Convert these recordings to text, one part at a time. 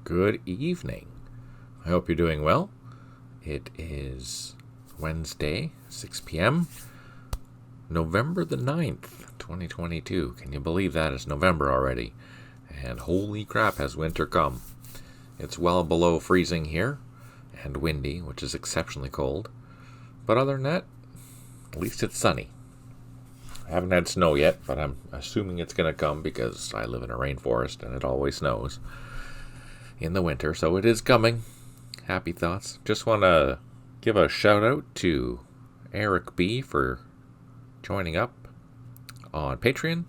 Good evening. I hope you're doing well. It is Wednesday, 6 p.m., November the 9th, 2022. Can you believe that? It's November already. And holy crap, has winter come. It's well below freezing here, and windy, which is exceptionally cold. But other than that, at least it's sunny. I haven't had snow yet, but I'm assuming it's going to come because I live in a rainforest and it always snows in the winter, so it is coming. Happy thoughts. Just want to give a shout out to Eric B for joining up on Patreon.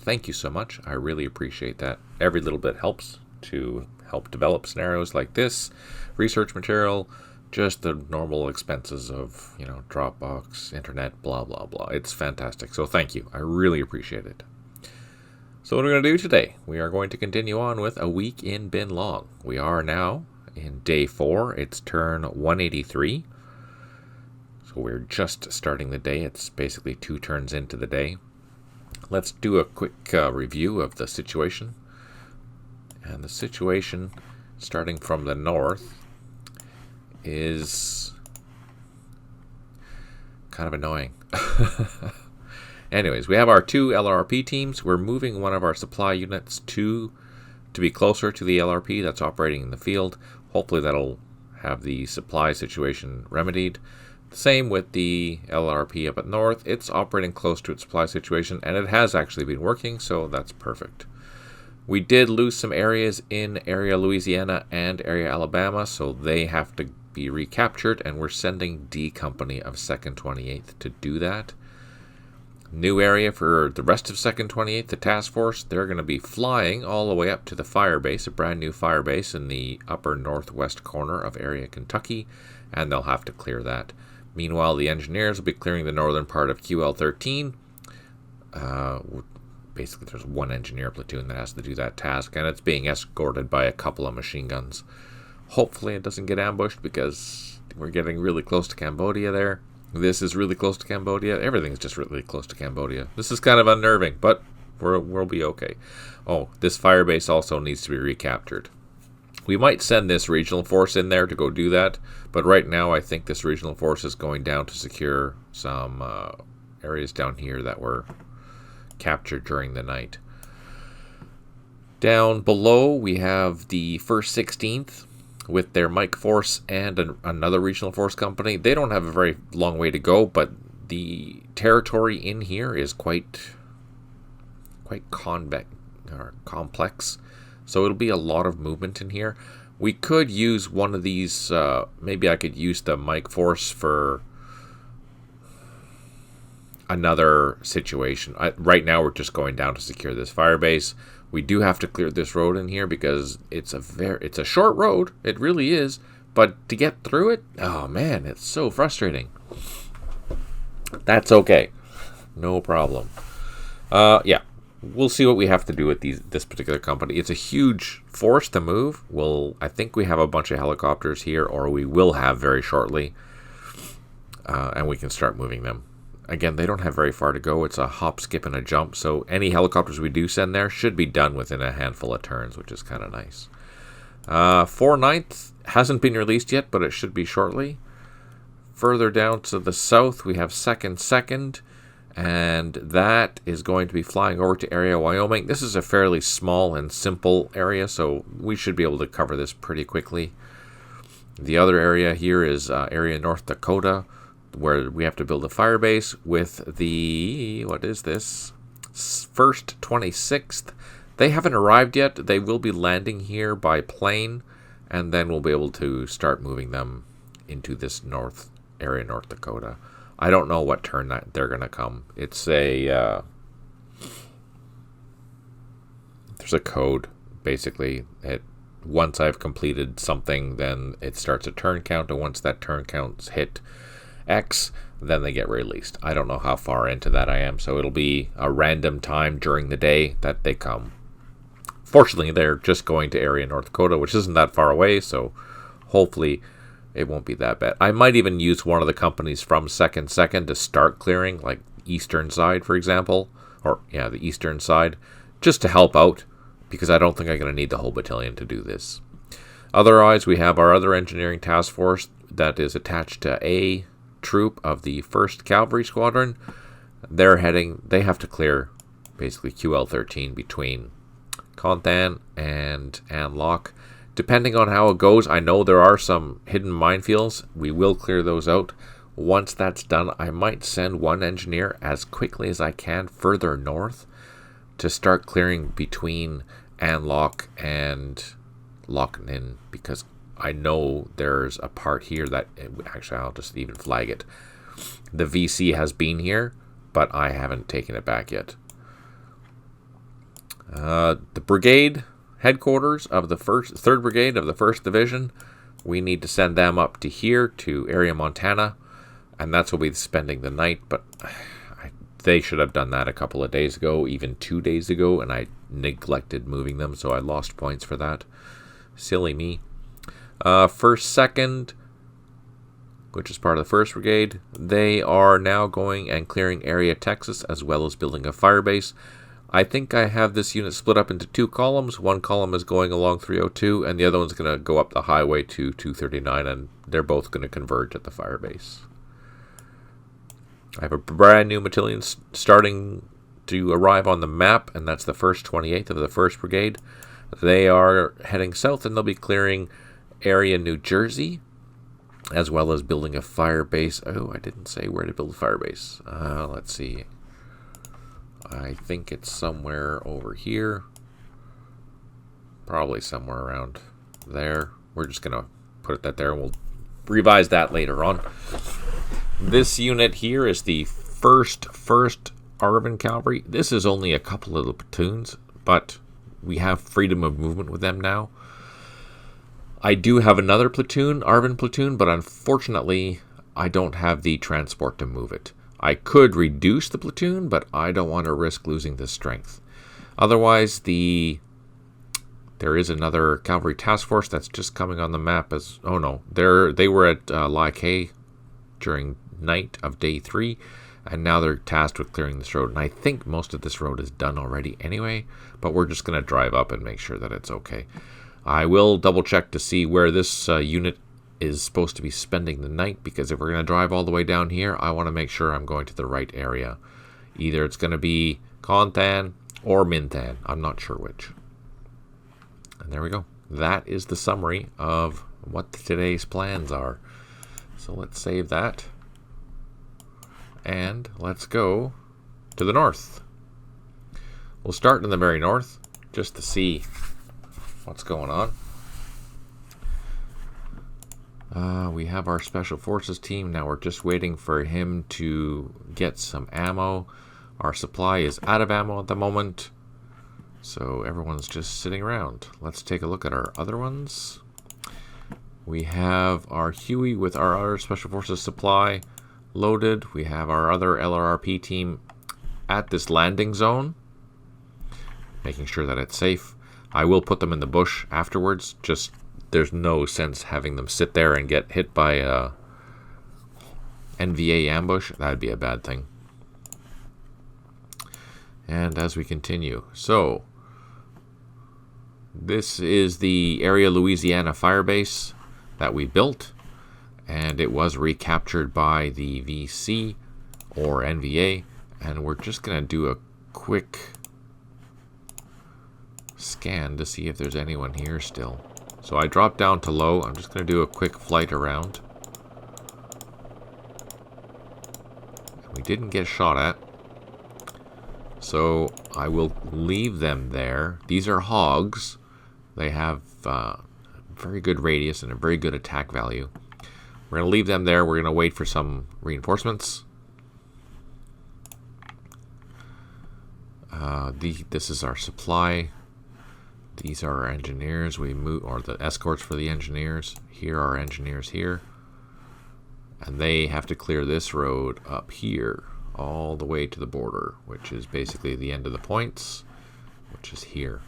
Thank you so much. I really appreciate that. Every little bit helps to help develop scenarios like this, research material, just the normal expenses of, Dropbox, internet, blah, blah, blah. It's fantastic. So thank you. I really appreciate it. So what are we going to do today? We are going to continue on with a week in Binh Long. We are now in day 4. It's turn 183. So we're just starting the day. It's basically 2 turns into the day. Let's do a quick review of the situation. And the situation, starting from the north, is kind of annoying. Anyways, we have our 2 LRP teams. We're moving one of our supply units to be closer to the LRP that's operating in the field. Hopefully that'll have the supply situation remedied. Same with the LRP up at north. It's operating close to its supply situation, and it has actually been working, so that's perfect. We did lose some areas in area Louisiana and area Alabama, so they have to be recaptured, and we're sending D Company of 2nd 28th to do that. New area for the rest of 2nd 28th, the task force. They're going to be flying all the way up to the firebase, a brand new firebase in the upper northwest corner of area Kentucky, and they'll have to clear that. Meanwhile, the engineers will be clearing the northern part of QL-13. Basically, there's one engineer platoon that has to do that task, and it's being escorted by a couple of machine guns. Hopefully it doesn't get ambushed because we're getting really close to Cambodia there. This is really close to Cambodia. Everything's just really close to Cambodia. This is kind of unnerving, but we'll be okay. Oh, this firebase also needs to be recaptured. We might send this regional force in there to go do that, but right now I think this regional force is going down to secure some areas down here that were captured during the night. Down below we have the 1st 16th with their Mike force and another regional force company. They don't have a very long way to go, but the territory in here is quite complex, so it'll be a lot of movement in here. We could use one of these, maybe I could use the Mike force for another situation. Right now we're just going down to secure this firebase. We do have to clear this road in here because it's a short road. It really is. But to get through it, oh man, it's so frustrating. That's okay. No problem. Yeah. We'll see what we have to do with this particular company. It's a huge force to move. I think we have a bunch of helicopters here, or we will have very shortly. And we can start moving them. Again, they don't have very far to go. It's a hop, skip, and a jump. So any helicopters we do send there should be done within a handful of turns, which is kind of nice. 4/9 hasn't been released yet, but it should be shortly. Further down to the south, we have 2nd 2nd, and that is going to be flying over to area Wyoming. This is a fairly small and simple area, so we should be able to cover this pretty quickly. The other area here is area North Dakota, where we have to build a firebase with the, what is this, 1st 26th. They haven't arrived yet. They will be landing here by plane, and then we'll be able to start moving them into this north area, North Dakota. I don't know what turn that they're going to come. It's there's a code, basically. Once I've completed something, then it starts a turn count, and once that turn count's hit X, then they get released. I don't know how far into that I am, so it'll be a random time during the day that they come. Fortunately, they're just going to area North Dakota, which isn't that far away, so hopefully it won't be that bad. I might even use one of the companies from 2nd 2nd to start clearing, like eastern side, for example, the eastern side, just to help out, because I don't think I'm going to need the whole battalion to do this. Otherwise, we have our other engineering task force that is attached to A troop of the 1st Cavalry Squadron. They have to clear basically QL13 between Conthan and Anlock. Depending on how it goes, I know there are some hidden minefields. We will clear those out. Once that's done, I might send one engineer as quickly as I can further north to start clearing between Anlock and Lochnin, because I know there's a part here that, actually I'll just even flag it. The VC has been here, but I haven't taken it back yet. The brigade headquarters of the 3rd Brigade of the 1st Division, we need to send them up to here, to area Montana, and that's what we'll be spending the night, but they should have done that a couple of days ago, even 2 days ago, and I neglected moving them, so I lost points for that. Silly me. 1st, 2nd, which is part of the 1st Brigade, they are now going and clearing area Texas, as well as building a firebase. I think I have this unit split up into 2 columns. One column is going along 302, and the other one's going to go up the highway to 239, and they're both going to converge at the firebase. I have a brand new battalion starting to arrive on the map, and that's the 1st 28th of the 1st Brigade. They are heading south, and they'll be clearing area New Jersey, as well as building a firebase. Oh, I didn't say where to build a firebase. Let's see. I think it's somewhere over here. Probably somewhere around there. We're just going to put that there, and we'll revise that later on. This unit here is the 1st Arvin Cavalry. This is only a couple of the platoons, but we have freedom of movement with them now. I do have another platoon, Arvin platoon, but unfortunately I don't have the transport to move it. I could reduce the platoon, but I don't want to risk losing the strength. Otherwise, there is another cavalry task force that's just coming on the map as... Oh no, they were at Lai K during night of day 3, and now they're tasked with clearing this road. And I think most of this road is done already anyway, but we're just going to drive up and make sure that it's okay. I will double check to see where this unit is supposed to be spending the night, because if we're going to drive all the way down here, I want to make sure I'm going to the right area. Either it's going to be Conthan or Minthan. I'm not sure which. And there we go. That is the summary of what today's plans are. So let's save that. And let's go to the north. We'll start in the very north just to see what's going on. We have our Special Forces team. Now we're just waiting for him to get some ammo. Our supply is out of ammo at the moment, so everyone's just sitting around. Let's take a look at our other ones. We have our Huey with our other Special Forces supply loaded. We have our other LRRP team at this landing zone, making sure that it's safe. I will put them in the bush afterwards. Just there's no sense having them sit there and get hit by a NVA ambush. That'd be a bad thing. And as we continue, so this is the area Louisiana firebase that we built, and it was recaptured by the VC or NVA, and we're just going to do a quick scan to see if there's anyone here still. So I dropped down to low. I'm just going to do a quick flight around. We didn't get shot at, so I will leave them there. These are hogs. They have very good radius and a very good attack value. We're going to leave them there. We're going to wait for some reinforcements. This is our supply. These are our engineers. We move, or the escorts for the engineers. Here are our engineers here. And they have to clear this road up here all the way to the border, which is basically the end of the points, which is here.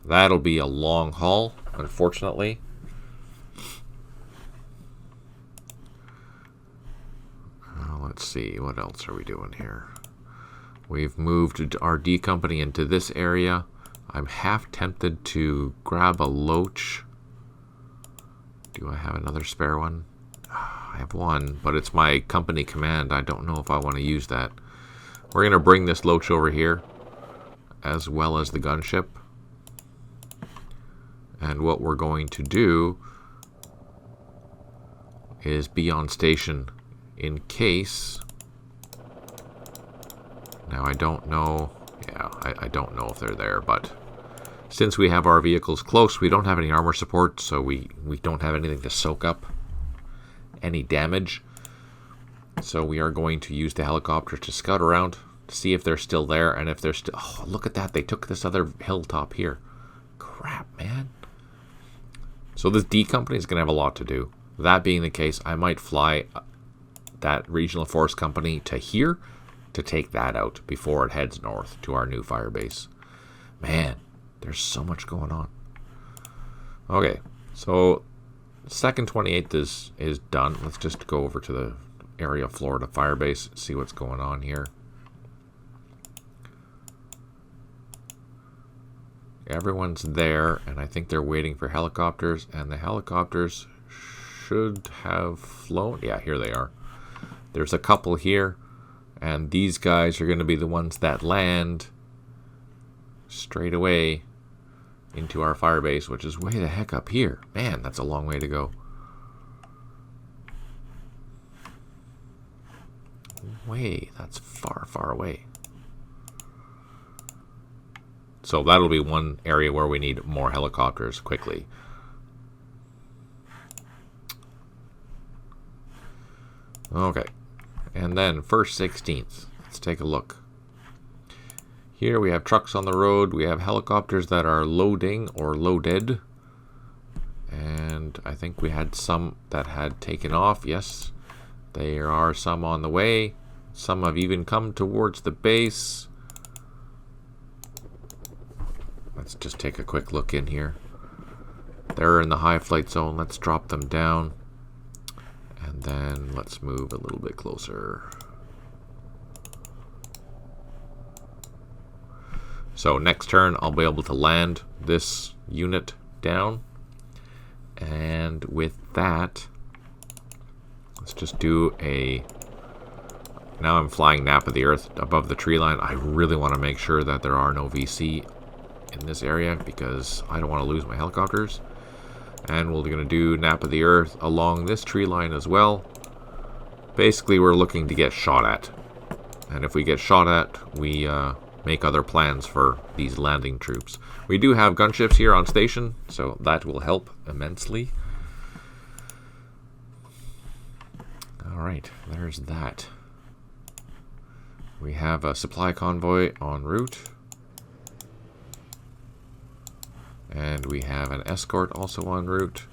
That'll be a long haul, unfortunately. Let's see, what else are we doing here? We've moved our D company into this area. I'm half tempted to grab a Loach Do I have another spare one? I have one, but it's my company command. I don't know if I want to use that. We're going to bring this Loach over here, as well as the gunship. And what we're going to do is be on station in case. Now I don't know. Yeah, I don't know if they're there, but since we have our vehicles close, we don't have any armor support, so we don't have anything to soak up any damage. So we are going to use the helicopter to scout around, to see if they're still there, and if they're still... Oh, look at that. They took this other hilltop here. Crap, man. So this D company is going to have a lot to do. That being the case, I might fly that regional force company to here to take that out before it heads north to our new firebase. Man, there's so much going on. Okay, so 2nd 28th is done. Let's just go over to the area of Florida firebase, see what's going on here. Everyone's there, and I think they're waiting for helicopters, and the helicopters should have flown. Yeah, here they are. There's a couple here, and these guys are going to be the ones that land straight away into our firebase, which is way the heck up here. Man, that's a long way to go. That's far, far away. So that'll be one area where we need more helicopters quickly. Okay, and then 1st 16th. Let's take a look. Here we have trucks on the road. We have helicopters that are loading or loaded. And I think we had some that had taken off. Yes, there are some on the way. Some have even come towards the base. Let's just take a quick look in here. They're in the high flight zone. Let's drop them down. And then let's move a little bit closer. So next turn, I'll be able to land this unit down. And with that, let's just do a... Now I'm flying nap of the earth above the tree line. I really want to make sure that there are no VC in this area because I don't want to lose my helicopters. And we're going to do nap of the earth along this tree line as well. Basically, we're looking to get shot at. And if we get shot at, we make other plans for these landing troops. We do have gunships here on station, so that will help immensely. Alright, there's that. We have a supply convoy en route. And we have an escort also en route.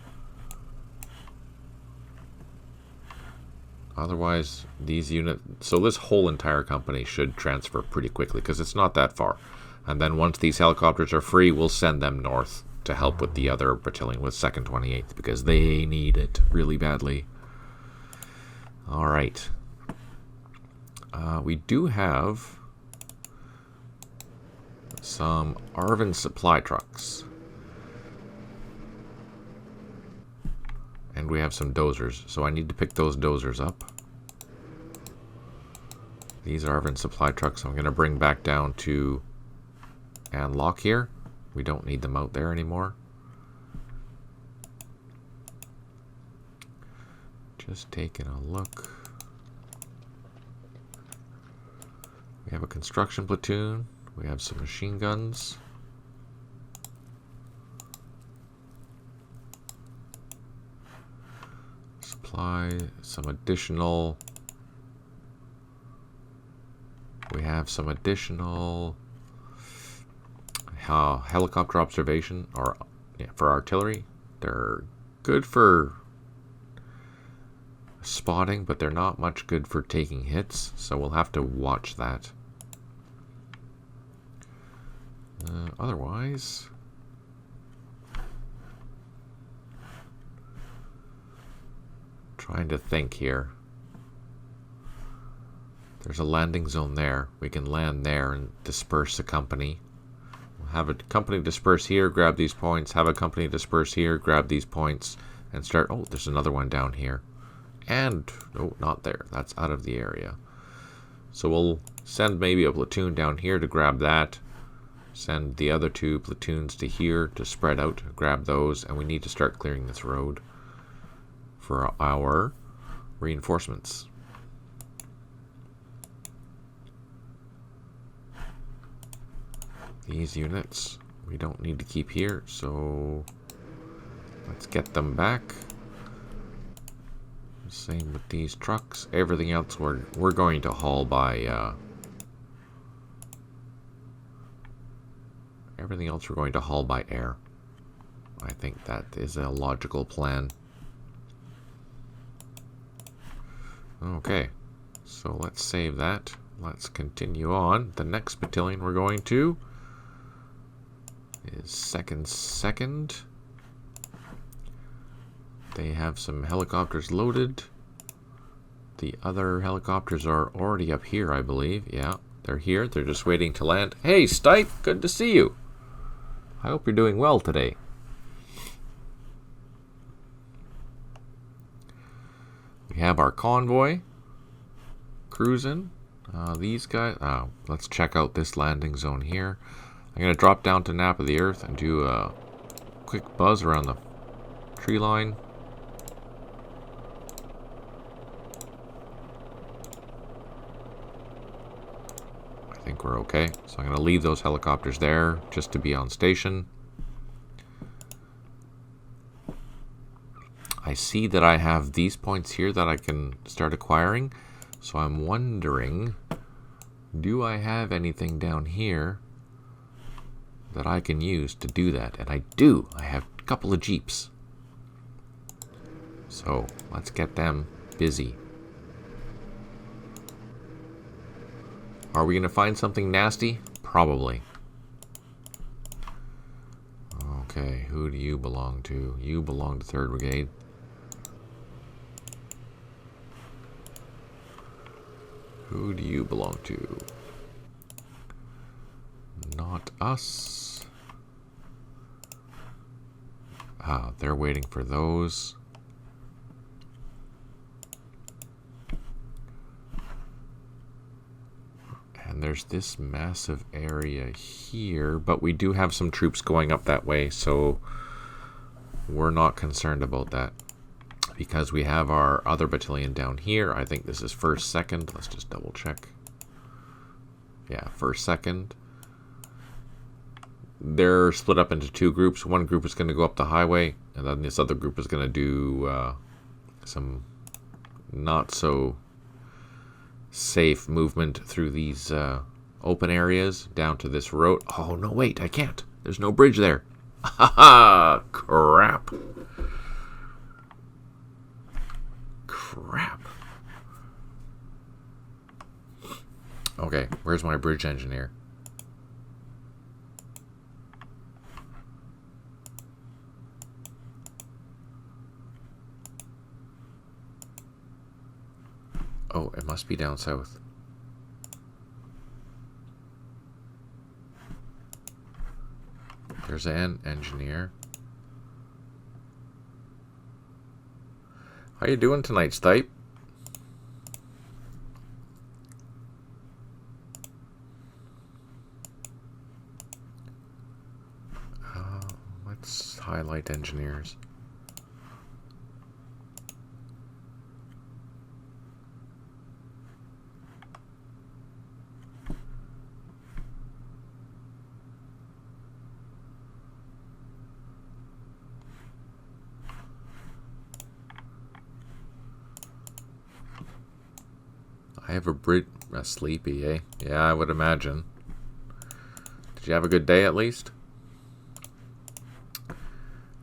Otherwise, these units... So this whole entire company should transfer pretty quickly because it's not that far. And then once these helicopters are free, we'll send them north to help with the other battalion, with 2nd 28th, because they need it really badly. Alright. We do have some Arvin supply trucks. And we have some dozers, so I need to pick those dozers up. These are Arvin supply trucks I'm going to bring back down to Anlock here. We don't need them out there anymore. Just taking a look. We have a construction platoon. We have some machine guns. Supply some additional. We have some additional helicopter observation, or yeah, for artillery. They're good for spotting, but they're not much good for taking hits, so we'll have to watch that. Otherwise, trying to think here. There's a landing zone there. We can land there and disperse a company. We'll have a company disperse here, grab these points. Have a company disperse here, grab these points, and start... Oh, there's another one down here. And, no, not there. That's out of the area. So we'll send maybe a platoon down here to grab that. Send the other 2 platoons to here to spread out, grab those, and we need to start clearing this road for our reinforcements. These units we don't need to keep here, so let's get them back. Same with these trucks. Everything else we're going to haul by everything else we're going to haul by air. I think that is a logical plan. Okay, so let's save that. Let's continue on. The next battalion we're going to is 2nd. They have some helicopters loaded. The other helicopters are already up here, I believe. Yeah, they're here. They're just waiting to land. Hey, Stipe, good to see you. I hope you're doing well today. We have our convoy cruising. These guys... let's check out this landing zone here. I'm going to drop down to Nap of the Earth and do a quick buzz around the tree line. I think we're okay. So I'm going to leave those helicopters there just to be on station. I see that I have these points here that I can start acquiring. So I'm wondering, do I have anything down here that I can use to do that? And I do. I have a couple of Jeeps. So let's get them busy. Are we going to find something nasty? Probably. Okay, who do you belong to? You belong to 3rd Brigade. Who do you belong to? Not us. They're waiting for those. And there's this massive area here, but we do have some troops going up that way, so we're not concerned about that. Because we have our other battalion down here. I think this is 1st, 2nd. Let's just double check. Yeah, 1st, 2nd. They're split up into 2 groups. One group is going to go up the highway, and then this other group is going to do some not so safe movement through these open areas down to this road. Oh, no, wait, I can't. There's no bridge there. Ha ha! Crap. Crap. Okay, where's my bridge engineer? Oh, it must be down south. There's an engineer. How you doing tonight, Stipe? Let's highlight engineers. I have a sleepy, eh? Yeah, I would imagine. Did you have a good day at least?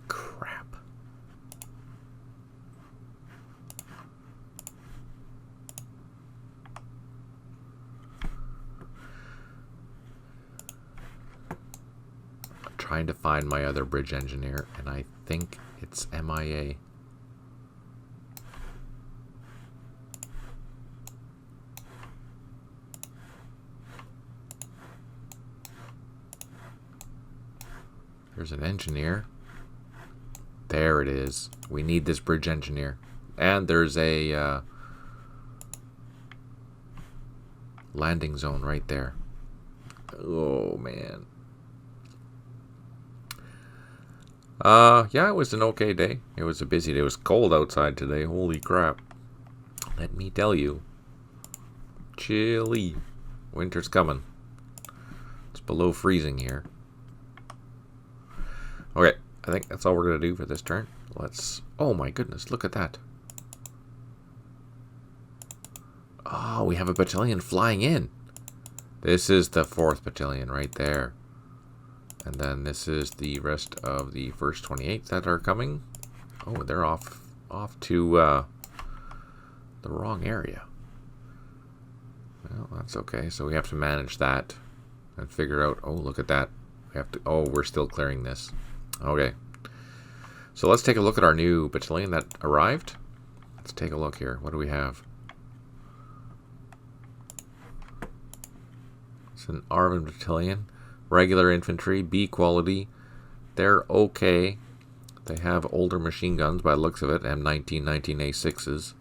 Crap. I'm trying to find my other bridge engineer, and I think it's MIA. There's an engineer. There it is. We need this bridge engineer. And there's a landing zone right there. Oh, man. Yeah, it was an okay day. It was a busy day. It was cold outside today. Holy crap. Let me tell you. Chilly. Winter's coming. It's below freezing here. Okay, I think that's all we're going to do for this turn. Let's... Oh my goodness, look at that. Oh, we have a battalion flying in. This is the 4th Battalion right there. And then this is the rest of the 1st 28th that are coming. Oh, they're off to the wrong area. Well, that's okay. So we have to manage that and figure out... Oh, look at that. We have to... Oh, we're still clearing this. Okay. So let's take a look at our new battalion that arrived. Let's take a look here. What do we have? It's an Arvin battalion. Regular infantry, B quality. They're okay. They have older machine guns by the looks of it. M19, 19A6s.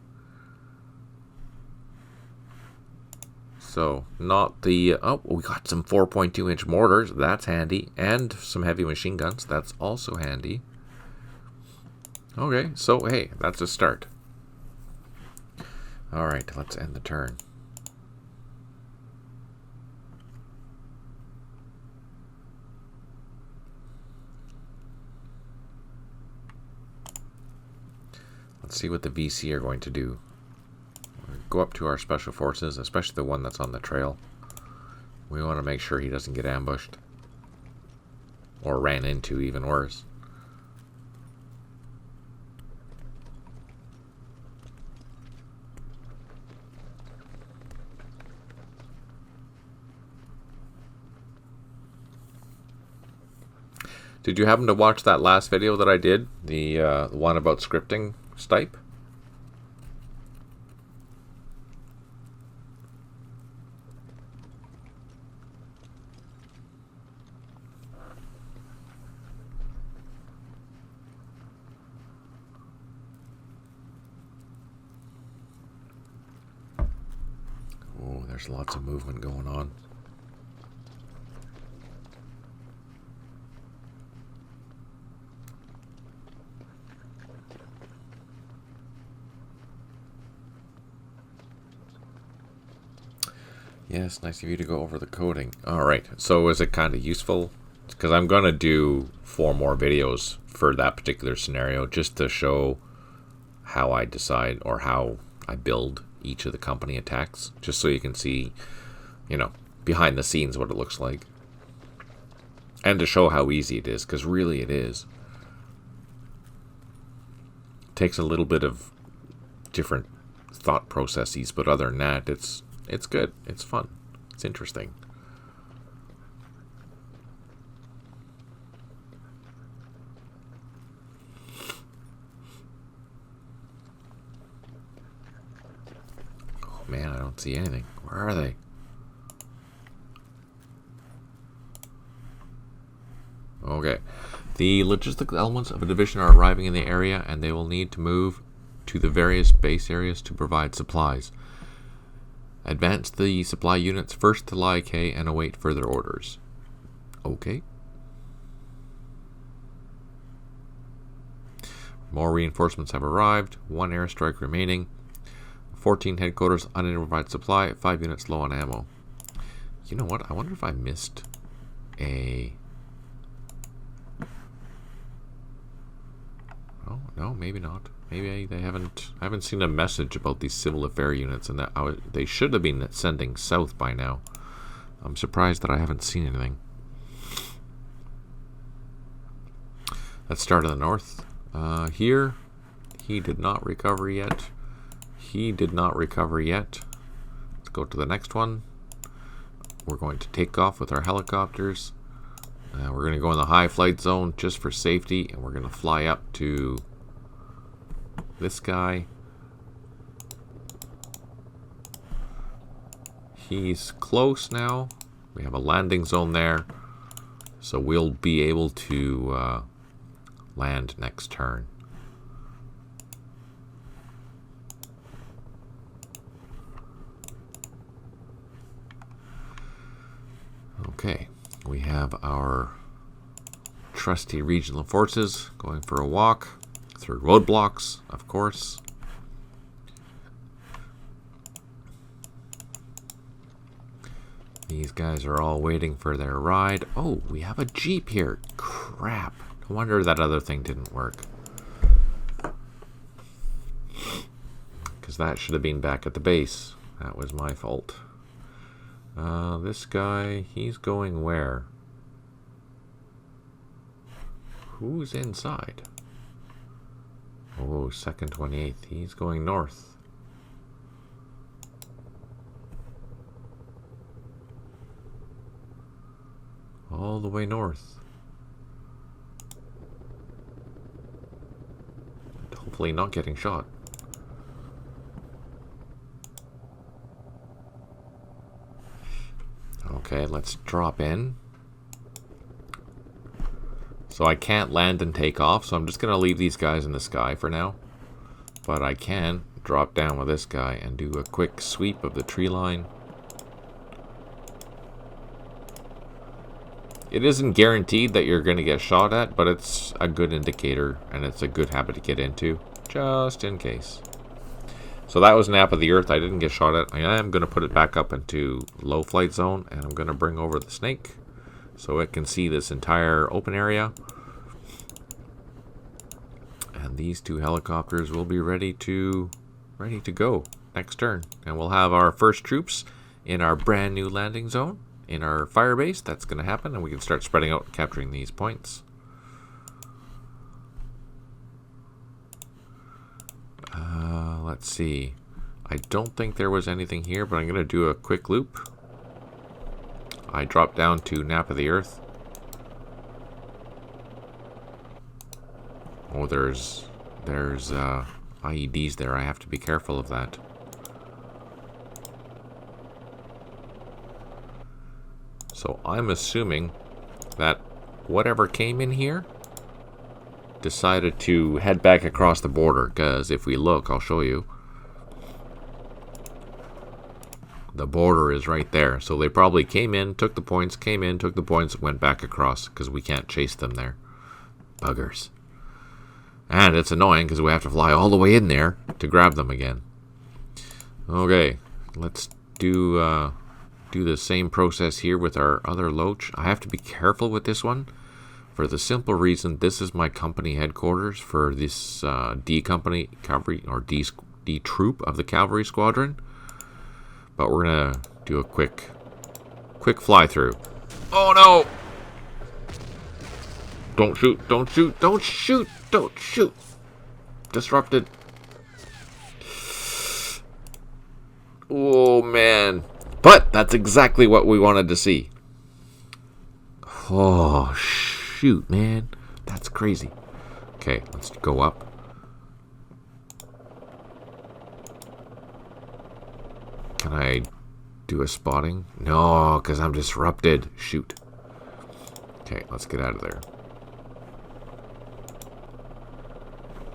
So, not the... Oh, we got some 4.2-inch mortars. That's handy. And some heavy machine guns. That's also handy. Okay, so, hey, that's a start. Alright, let's end the turn. Let's see what the VC are going to do. Go up to our special forces, especially the one that's on the trail. We want to make sure he doesn't get ambushed. Or ran into, even worse. Did you happen to watch that last video that I did? The one about scripting Stipe? Oh, there's lots of movement going on. Yes, nice of you to go over the coding. Alright, so is it kind of useful? Because I'm going to do 4 more videos for that particular scenario just to show how I decide or how I build each of the company attacks. Just so you can see, you know, behind the scenes what it looks like. And to show how easy it is, because really it is. It takes a little bit of different thought processes, but other than that, it's good. It's fun. It's interesting. Oh man, I don't see anything. Where are they? Okay. The logistical elements of a division are arriving in the area, and they will need to move to the various base areas to provide supplies. Advance the supply units first to Lie K and await further orders. Okay. More reinforcements have arrived. 1 airstrike remaining. 14 headquarters unable to provide supply. 5 units low on ammo. You know what? I wonder if I missed a... Oh, no, maybe not. Maybe they haven't... I haven't seen a message about these civil affair units, and that they should have been sending south by now. I'm surprised that I haven't seen anything. Let's start in the north. Here, he did not recover yet. He did not recover yet. Let's go to the next one. We're going to take off with our helicopters. We're going to go in the high flight zone just for safety, and we're going to fly up to this guy. He's close now. We have a landing zone there, so we'll be able to land next turn. Okay, we have our trusty regional forces going for a walk through roadblocks, of course. These guys are all waiting for their ride. Oh, we have a jeep here. Crap. No wonder that other thing didn't work. Because that should have been back at the base. That was my fault. This guy, he's going where? Who's inside? Oh, 2nd 28th. He's going north. All the way north. Hopefully not getting shot. Okay, let's drop in. So I can't land and take off, so I'm just going to leave these guys in the sky for now. But I can drop down with this guy and do a quick sweep of the tree line. It isn't guaranteed that you're going to get shot at, but it's a good indicator, and it's a good habit to get into, just in case. So that was Nap of the Earth. I didn't get shot at. I am going to put it back up into low flight zone, and I'm going to bring over the Snake so it can see this entire open area. And these two helicopters will be ready to go next turn. And we'll have our first troops in our brand new landing zone, in our fire base. That's going to happen, and we can start spreading out and capturing these points. Let's see. I don't think there was anything here, but I'm going to do a quick loop. I dropped down to Nap of the Earth. Oh, there's IEDs there. I have to be careful of that. So I'm assuming that whatever came in here decided to head back across the border, because if we look, I'll show you. The border is right there. So they probably came in, took the points, went back across, because we can't chase them there. Buggers. And it's annoying because we have to fly all the way in there to grab them again. Okay, let's do the same process here with our other Loach. I have to be careful with this one for the simple reason this is my company headquarters for this D company cavalry, or D troop of the cavalry squadron. But we're gonna do a quick fly through. Oh no! Don't shoot! Don't shoot! Don't shoot! Don't shoot! Disrupted. Oh man! But that's exactly what we wanted to see. Oh shoot, man! That's crazy. Okay, let's go up. Can I do a spotting? No, because I'm disrupted. Shoot. Okay, let's get out of there.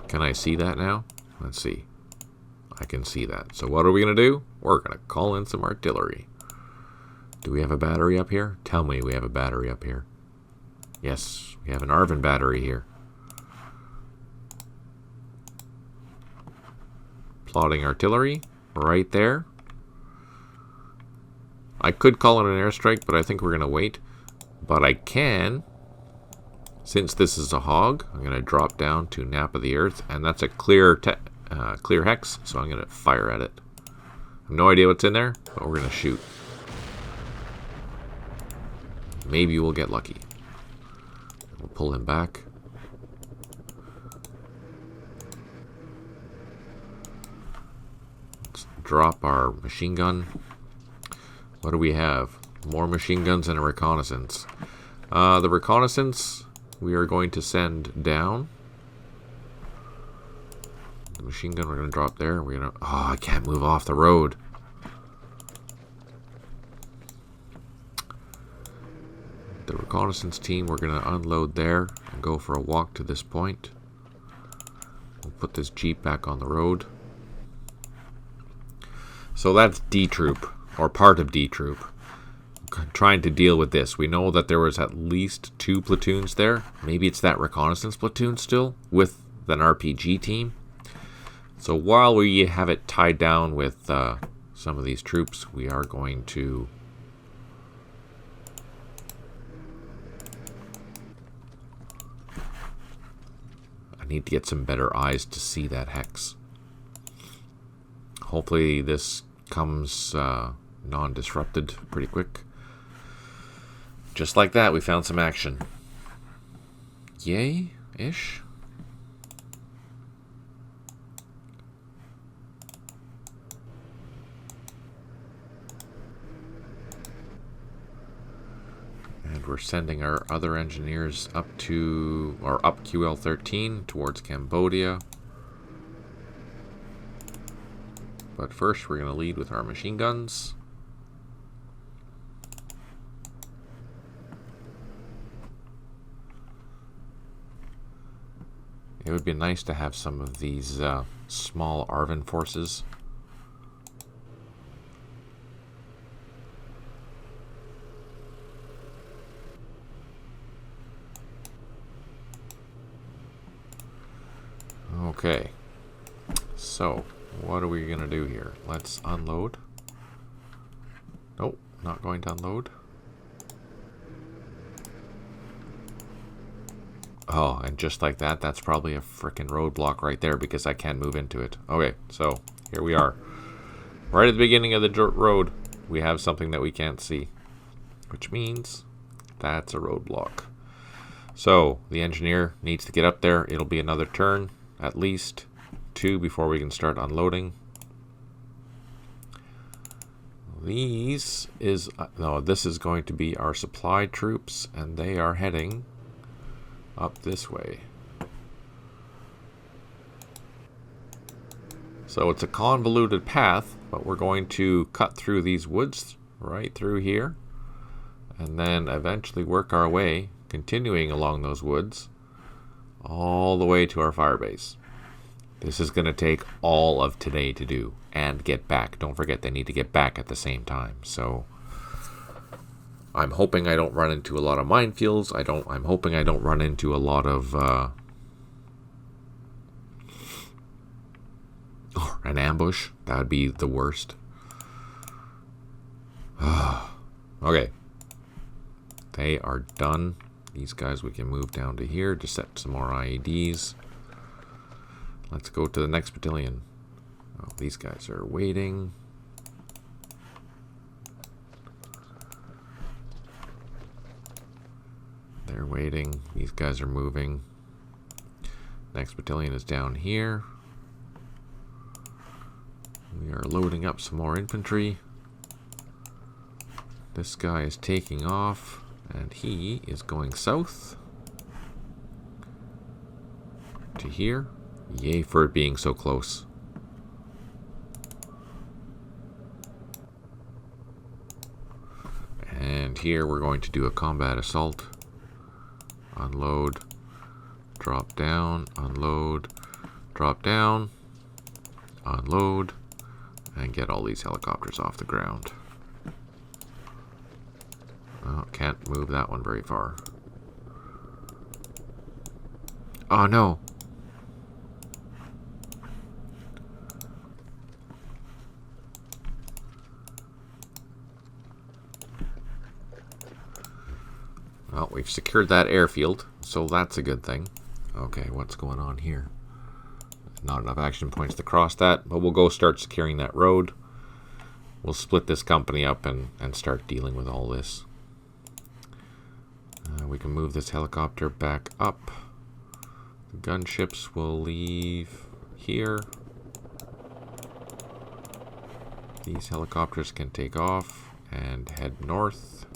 Can I see that now? Let's see. I can see that. So what are we going to do? We're going to call in some artillery. Do we have a battery up here? Tell me we have a battery up here. Yes, we have an Arvin battery here. Plotting artillery right there. I could call it an airstrike, but I think we're going to wait. But I can, since this is a hog, I'm going to drop down to Nap of the Earth, and that's a clear hex, so I'm going to fire at it. I have no idea what's in there, but we're going to shoot. Maybe we'll get lucky. We'll pull him back. Let's drop our machine gun. What do we have? More machine guns and a reconnaissance. The reconnaissance we are going to send down. The machine gun we're going to drop there. We're going to... Oh, I can't move off the road. The reconnaissance team we're going to unload there. and go for a walk to this point. We'll put this Jeep back on the road. So that's D Troop, or part of D Troop, trying to deal with this. We know that there was at least 2 platoons there. Maybe it's that reconnaissance platoon still with an RPG team. So while we have it tied down with some of these troops, we are going to need to get some better eyes to see that hex. Hopefully this comes non-disrupted pretty quick. Just like that, we found some action. Yay-ish. And we're sending our other engineers up to, or up QL13 towards Cambodia. But first we're going to lead with our machine guns. It would be nice to have some of these small ARVN forces. Okay, so what are we going to do here? Let's unload. Nope, not going to unload. Oh, and just like that, that's probably a frickin' roadblock right there because I can't move into it. Okay, so here we are. Right at the beginning of the road, we have something that we can't see, which means that's a roadblock. So the engineer needs to get up there. It'll be another turn, at least 2 before we can start unloading. This is going to be our supply troops, and they are heading up this way. So it's a convoluted path, but we're going to cut through these woods right through here, and then eventually work our way, continuing along those woods, all the way to our firebase. This is going to take all of today to do, and get back. Don't forget they need to get back at the same time. So I'm hoping I don't run into a lot of minefields. I'm hoping I don't run into a lot of an ambush. That would be the worst. Okay. They are done. These guys we can move down to here to set some more IEDs. Let's go to the next battalion. Oh, these guys are waiting. They're waiting. These guys are moving. Next battalion is down here. We are loading up some more infantry. This guy is taking off, and he is going south to here. Yay for it being so close. And here we're going to do a combat assault. Unload, drop down, unload, drop down, unload, and get all these helicopters off the ground. Oh, can't move that one very far. Oh no! Well, we've secured that airfield, so that's a good thing. Okay, what's going on here? Not enough action points to cross that, but we'll go start securing that road. We'll split this company up and start dealing with all this. We can move this helicopter back up. The gunships will leave here. These helicopters can take off and head north.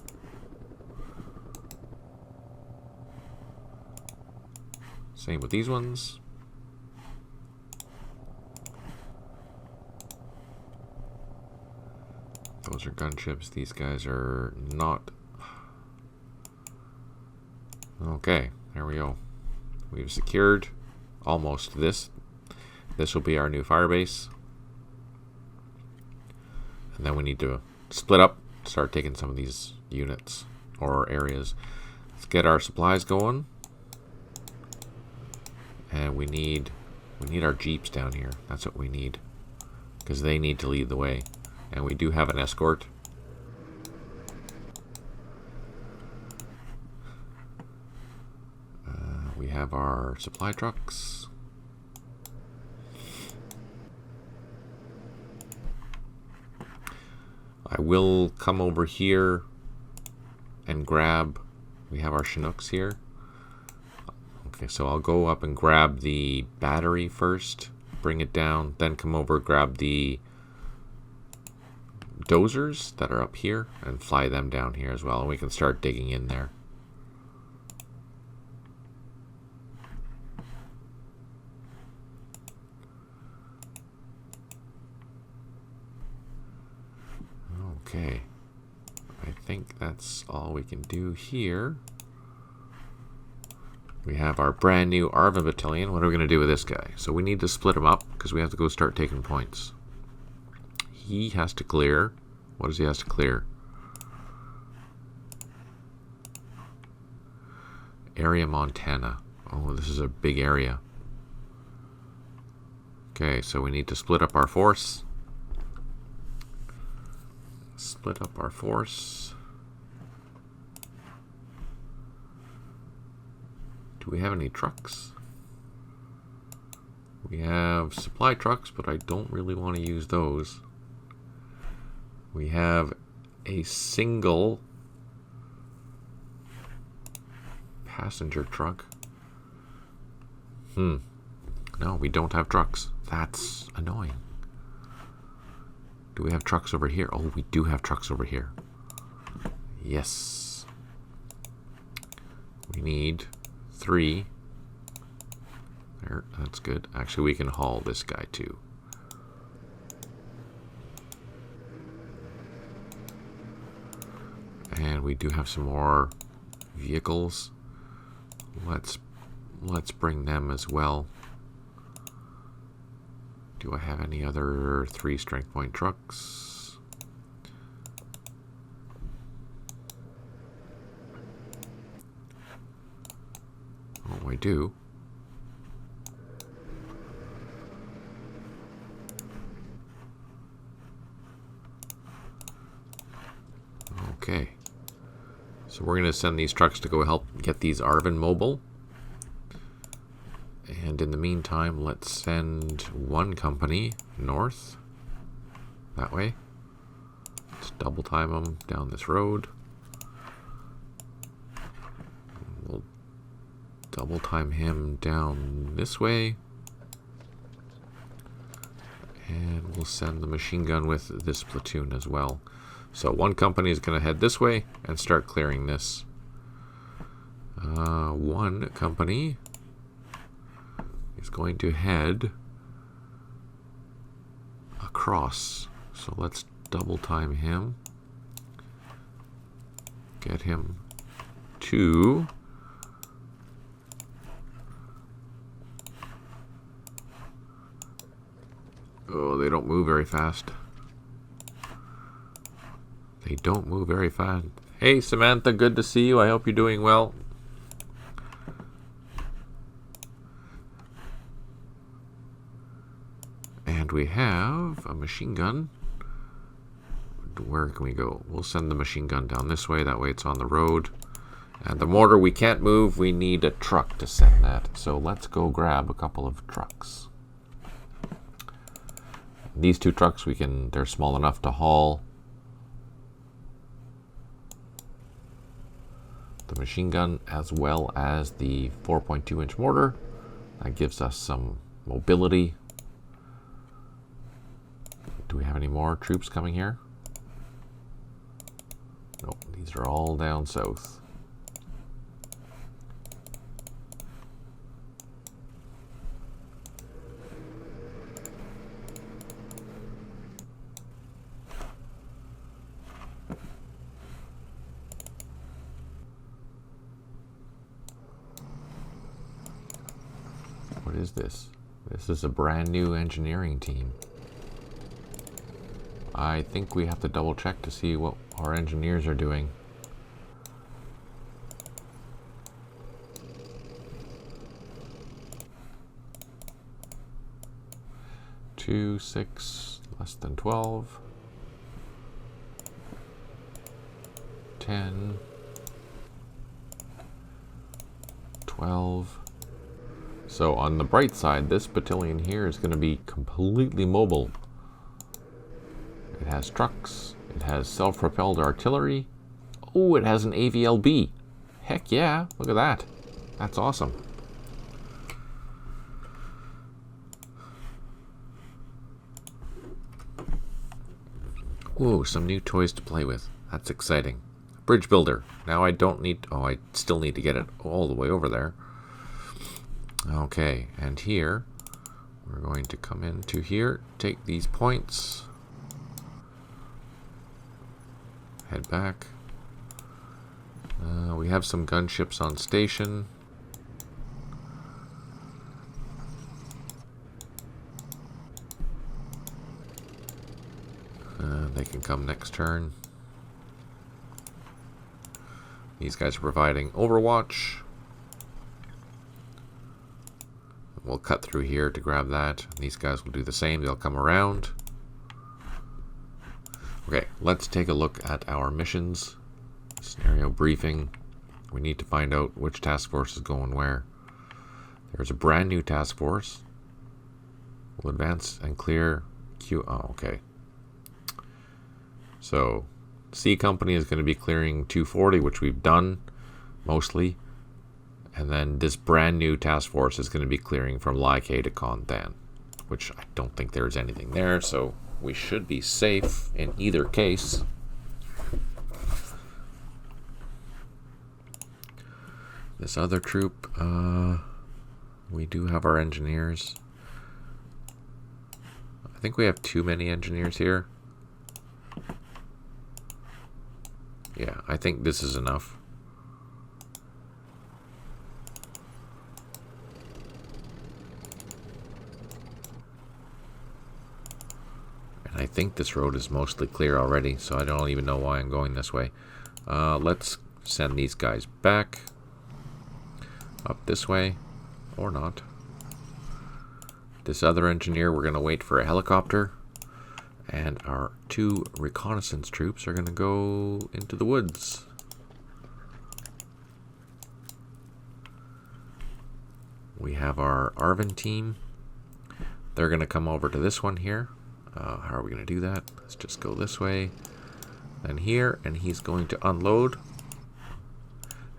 Same with these ones. Those are gunships. These guys are not. Okay, there we go. we've secured almost this. This will be our new firebase. And then we need to split up, start taking some of these units or areas. Let's get our supplies going. And we need our jeeps down here. That's what we need, because they need to lead the way. And we do have an escort. We have our supply trucks. I will come over here and grab, we have our Chinooks here. Okay, so I'll go up and grab the battery first, bring it down, then come over, grab the dozers that are up here and fly them down here as well, and we can start digging in there. Okay, I think that's all we can do here. We have our brand new ARVA battalion. What are we going to do with this guy? So we need to split him up because we have to go start taking points. He has to clear. What does he have to clear? Area Montana. Oh, this is a big area. Okay, so we need to split up our force. Split up our force. Do we have any trucks? We have supply trucks, but I don't really want to use those. We have a single passenger truck. No, we don't have trucks. That's annoying. Do we have trucks over here? Oh, we do have trucks over here. Yes. We need 3. There, that's good. Actually, we can haul this guy too. And we do have some more vehicles. Let's bring them as well. Do I have any other 3 strength point trucks? Oh, I do. Okay. So we're going to send these trucks to go help get these Arvin mobile. And in the meantime, let's send one company north. That way. Let's double time them down this road. We'll double time him down this way. And we'll send the machine gun with this platoon as well. So one company is going to head this way and start clearing this. One company is going to head across. So let's double time him. Get him to oh, they don't move very fast. They don't move very fast. Hey Samantha, good to see you. I hope you're doing well. And we have a machine gun. Where can we go? We'll send the machine gun down this way. That way it's on the road. And the mortar we can't move. We need a truck to send that. So let's go grab a couple of trucks. These 2 trucks, they're small enough to haul the machine gun as well as the 4.2-inch mortar. That gives us some mobility. Do we have any more troops coming here? Nope, these are all down south. is this? This is a brand new engineering team. I think we have to double check to see what our engineers are doing. Two, 6, less than 12. 10. 12. So on the bright side, this battalion here is going to be completely mobile. It has trucks. It has self-propelled artillery. Oh, it has an AVLB. Heck yeah, look at that. That's awesome. Whoa, some new toys to play with. That's exciting. Bridge builder. Now I don't need... Oh, I still need to get it all the way over there. Okay, and here, we're going to come into here, take these points, head back. We have some gunships on station. They can come next turn. These guys are providing overwatch. We'll cut through here to grab that. These guys will do the same. They'll come around. Okay, let's take a look at our missions. Scenario briefing. We need to find out which task force is going where. There's a brand new task force. We'll advance and clear Q. Oh, okay. So, C Company is going to be clearing 240, which we've done mostly. And then this brand new task force is going to be clearing from Lai Kay to Con Than, which I don't think there's anything there, so we should be safe in either case. This other troop, we do have our engineers. I think we have too many engineers here. Yeah, I think this is enough. I think this road is mostly clear already, so I don't even know why I'm going this way. Let's send these guys back. Up this way. Or not. This other engineer, we're going to wait for a helicopter. And our 2 reconnaissance troops are going to go into the woods. We have our Arvin team. They're going to come over to this one here. How are we going to do that? Let's just go this way. Then here, and he's going to unload.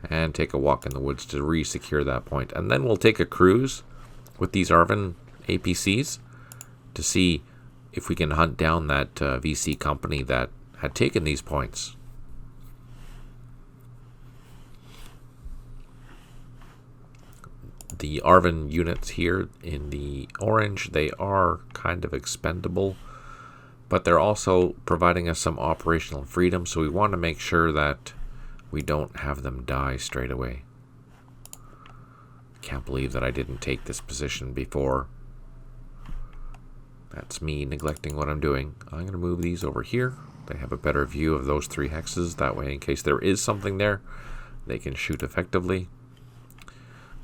And take a walk in the woods to re-secure that point. And then we'll take a cruise with these Arvin APCs to see if we can hunt down that VC company that had taken these points. The Arvin units here in the orange, they are kind of expendable, but they're also providing us some operational freedom, so we want to make sure that we don't have them die straight away. Can't believe that I didn't take this position before. That's me neglecting what I'm doing. I'm going to move these over here. They have a better view of those 3 hexes. That way, in case there is something there, they can shoot effectively.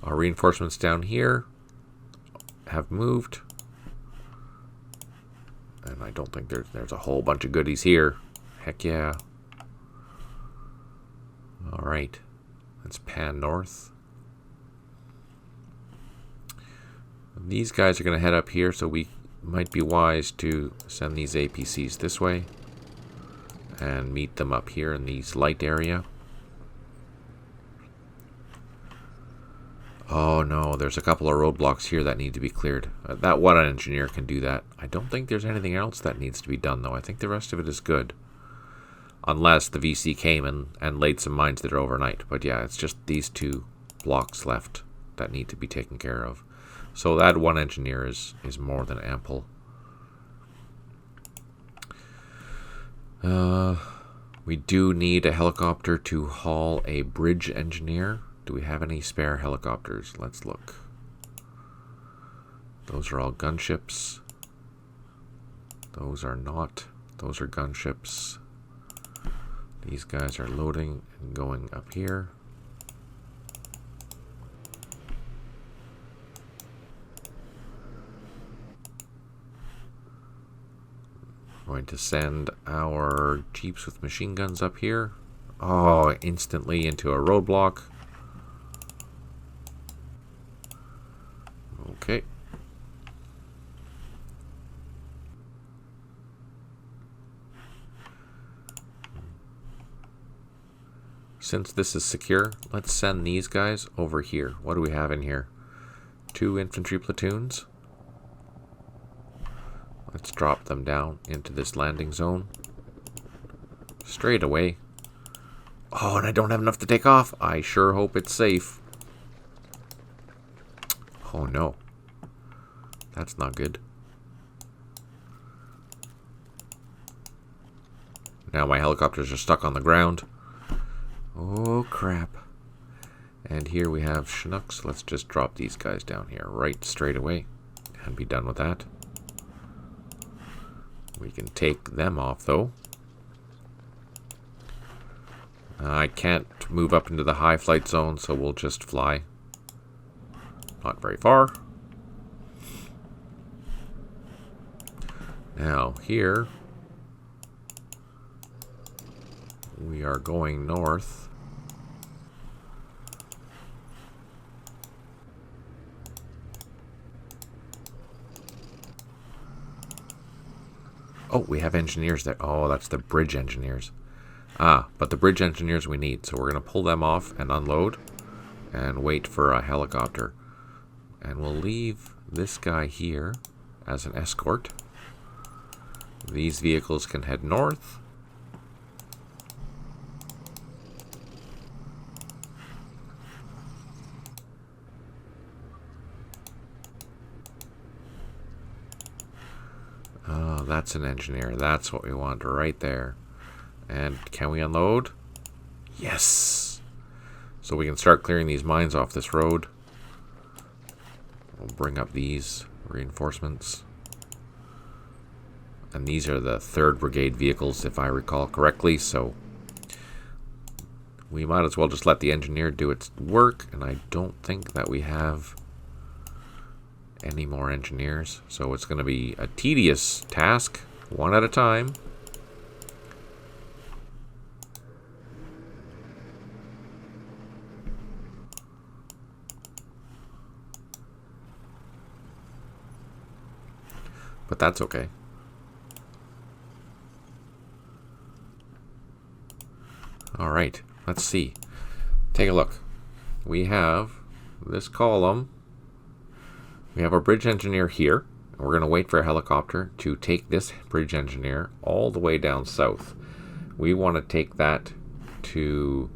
Our reinforcements down here have moved. And I don't think there's a whole bunch of goodies here. Heck yeah. Alright. Let's pan north. These guys are going to head up here, so we might be wise to send these APCs this way and meet them up here in these light area. Oh no, there's a couple of roadblocks here that need to be cleared. That one engineer can do that. I don't think there's anything else that needs to be done though. I think the rest of it is good. Unless the VC came and laid some mines there overnight. But yeah, it's just these 2 blocks left that need to be taken care of. So that one engineer is more than ample. We do need a helicopter to haul a bridge engineer. Do we have any spare helicopters? Let's look. Those are all gunships. Those are not. Those are gunships. These guys are loading and going up here. Going to send our jeeps with machine guns up here. Oh, instantly into a roadblock. Okay. Since this is secure, let's send these guys over here. What do we have in here? 2 infantry platoons. Let's drop them down into this landing zone. Straight away. Oh, and I don't have enough to take off. I sure hope it's safe. Oh no. That's not good. Now my helicopters are stuck on the ground. Oh crap. And here we have Chinooks. Let's just drop these guys down here right straight away and be done with that. We can take them off though. I can't move up into the high flight zone, so we'll just fly. Not very far. Now here we are going north. Oh, we have engineers there. Oh, that's the bridge engineers. Ah, but the bridge engineers we need. So we're going to pull them off and unload and wait for a helicopter. And we'll leave this guy here as an escort. These vehicles can head north. Oh, that's an engineer. That's what we want right there. And can we unload? Yes! So we can start clearing these mines off this road. We'll bring up these reinforcements. And these are the 3rd Brigade vehicles, if I recall correctly, so we might as well just let the engineer do its work, and I don't think that we have any more engineers, so it's going to be a tedious task, one at a time. But that's okay. All right, let's see. Take a look. We have this column. We have our bridge engineer here. And we're going to wait for a helicopter to take this bridge engineer all the way down south. We want to take that to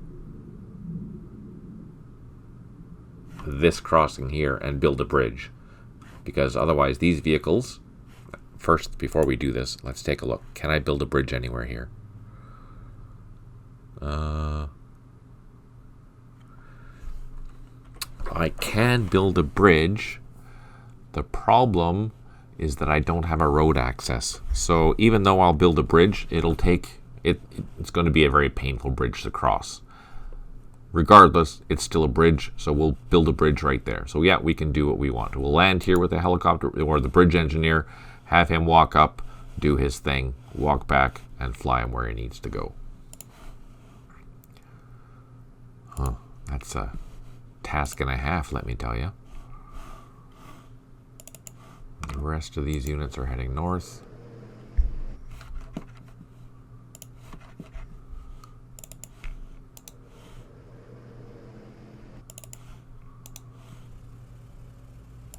this crossing here and build a bridge. Because otherwise these vehicles... First, before we do this, let's take a look. Can I build a bridge anywhere here? I can build a bridge. The problem is that I don't have a road access. So even though I'll build a bridge, it's going to be a very painful bridge to cross. Regardless, it's still a bridge, so we'll build a bridge right there. So yeah, we can do what we want. We'll land here with a helicopter or the bridge engineer, have him walk up, do his thing, walk back, and fly him where he needs to go. Huh, that's a task and a half, let me tell you. The rest of these units are heading north.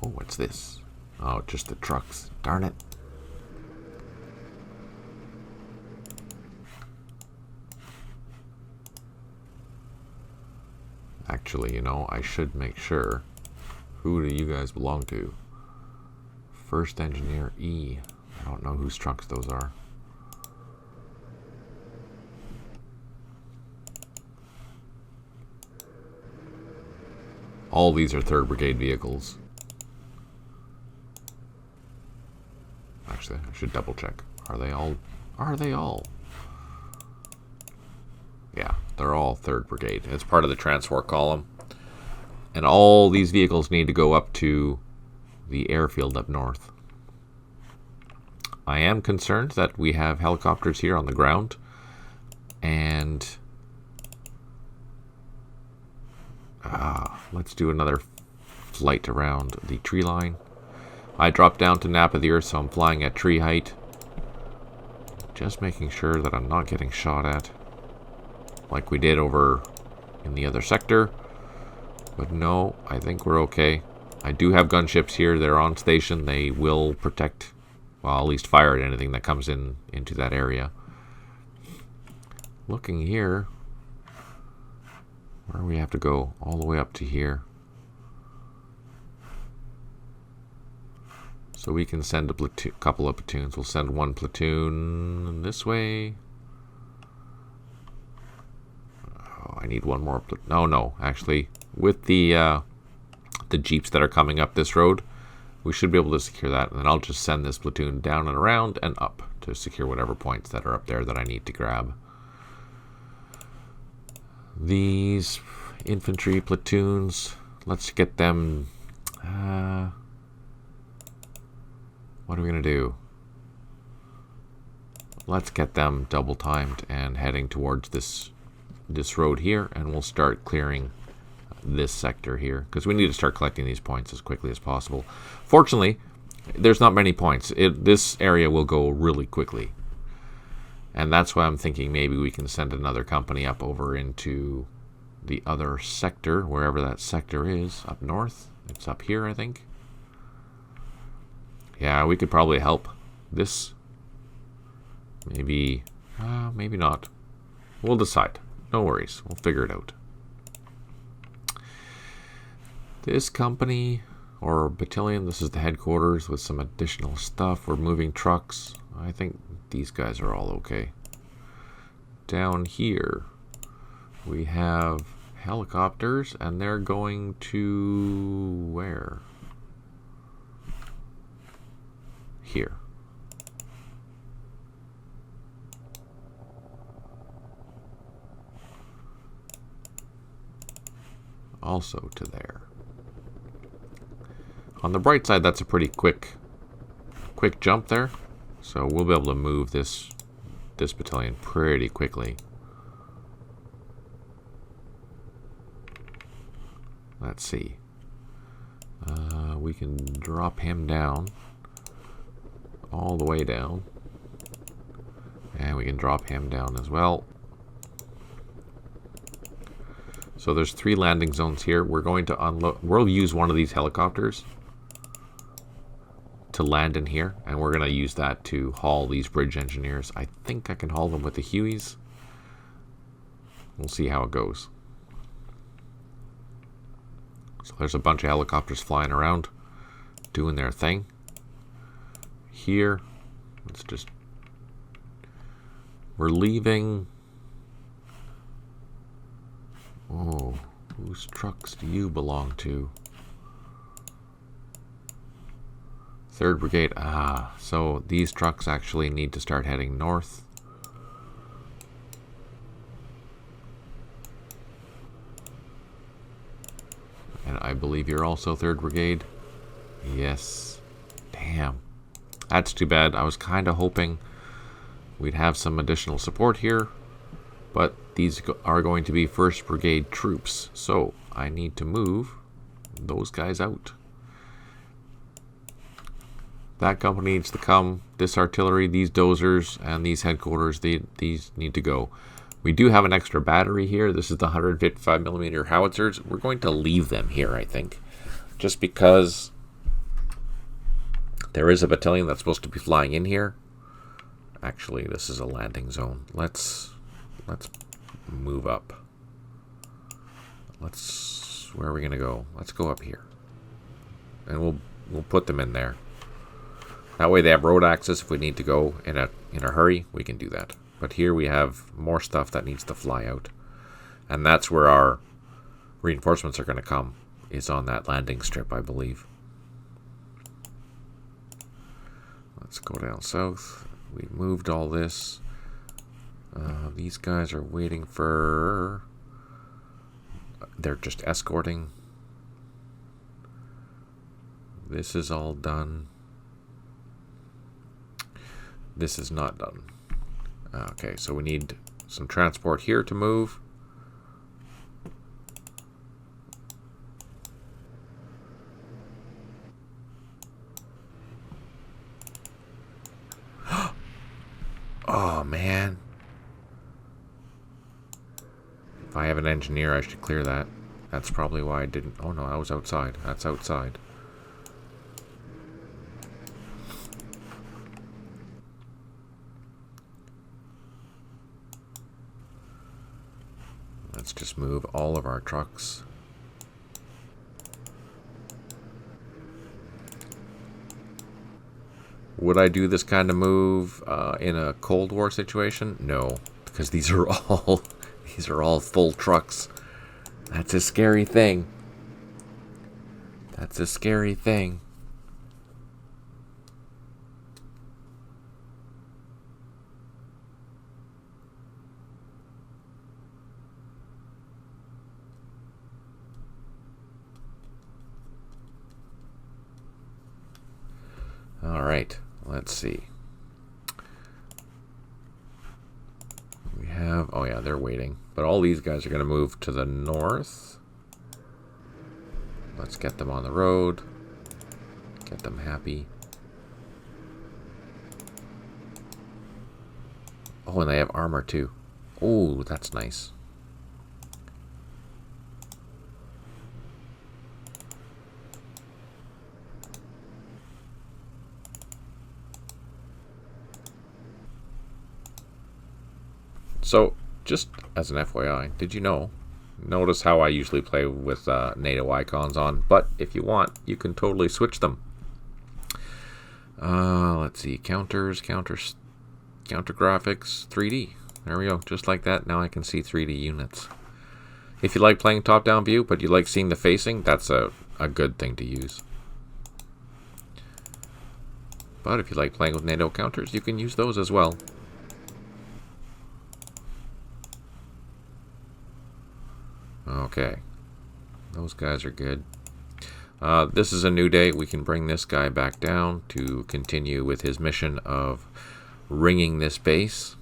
Oh, what's this? Oh, just the trucks. Darn it. Actually, you know, I should make sure. Who do you guys belong to? First Engineer E. I don't know whose trucks those are. All these are 3rd Brigade vehicles. Actually, I should double check. Are they all? Are they all? Yeah, they're all 3rd Brigade. It's part of the transport column. And all these vehicles need to go up to the airfield up north. I am concerned that we have helicopters here on the ground. And let's do another flight around the tree line. I dropped down to nap of the earth, so I'm flying at tree height. Just making sure that I'm not getting shot at like we did over in the other sector. But no, I think we're okay. I do have gunships here. They're on station. They will protect, well, at least fire at anything that comes into that area. Looking here, where do we have to go? All the way up to here. So we can send a couple of platoons. We'll send one platoon this way. Oh, I need one more. No, actually, with the jeeps that are coming up this road, we should be able to secure that. And then I'll just send this platoon down and around and up to secure whatever points that are up there that I need to grab. These infantry platoons, let's get them. What are we going to do? Let's get them double timed and heading towards this road here, and we'll start clearing this sector here because we need to start collecting these points as quickly as possible. Fortunately, there's not many points. This area will go really quickly, and that's why I'm thinking maybe we can send another company up over into the other sector, wherever that sector is, up north. It's up here, I think. Yeah, we could probably help this. Maybe not. We'll decide. No worries. We'll figure it out. This company or battalion, this is the headquarters with some additional stuff. We're moving trucks. I think these guys are all okay. Down here, we have helicopters, and they're going to where? Here. Also to there. On the bright side, that's a pretty quick jump there, so we'll be able to move this battalion pretty quickly. Let's see. We can drop him down all the way down, and we can drop him down as well. So there's 3 landing zones here. We're going to unload. We'll use one of these helicopters to land in here, and we're going to use that to haul these bridge engineers. I think I can haul them with the Hueys. We'll see how it goes. So there's a bunch of helicopters flying around, doing their thing. Here, let's just. We're leaving. Oh, whose trucks do you belong to? 3rd Brigade. So these trucks actually need to start heading north. And I believe you're also 3rd Brigade. Yes. Damn. That's too bad. I was kind of hoping we'd have some additional support here. But these are going to be 1st Brigade troops, so I need to move those guys out. That company needs to come. This artillery, these dozers, and these headquarters, these need to go. We do have an extra battery here. This is the 155mm howitzers. We're going to leave them here, I think, just because there is a battalion that's supposed to be flying in here. Actually, this is a landing zone. Let's move up. Where are we gonna go? Let's go up here, and we'll put them in there. That way they have road access. If we need to go in a hurry, we can do that. But here we have more stuff that needs to fly out, and that's where our reinforcements are going to come. Is on that landing strip, I believe. Let's go down south. We moved all this. These guys are waiting for... They're just escorting. This is all done. This is not done. Okay, so we need some transport here to move. Oh, man. If I have an engineer, I should clear that. That's probably why I didn't... Oh, no, that was outside. That's outside. Let's just move all of our trucks. Would I do this kind of move in a Cold War situation? No, because these are all full trucks. That's a scary thing. That's a scary thing. All right, let's see. We have, oh yeah, they're waiting. But all these guys are going to move to the north. Let's get them on the road. Get them happy. Oh, and they have armor too. Oh, that's nice. So, just as an FYI, did you know? Notice how I usually play with NATO icons on, but if you want, you can totally switch them. Let's see, counters, counter graphics, 3D. There we go, just like that. Now I can see 3D units. If you like playing top-down view, but you like seeing the facing, that's a good thing to use. But if you like playing with NATO counters, you can use those as well. Okay, those guys are good. This is a new day. We can bring this guy back down to continue with his mission of ringing this base.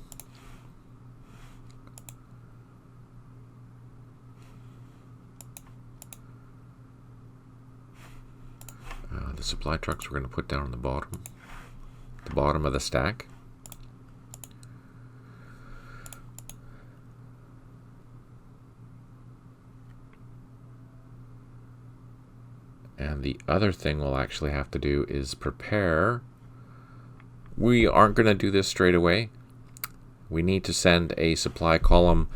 The supply trucks we're going to put down on the bottom of the stack. And the other thing we'll actually have to do is prepare. We aren't going to do this straight away. We need to send a supply column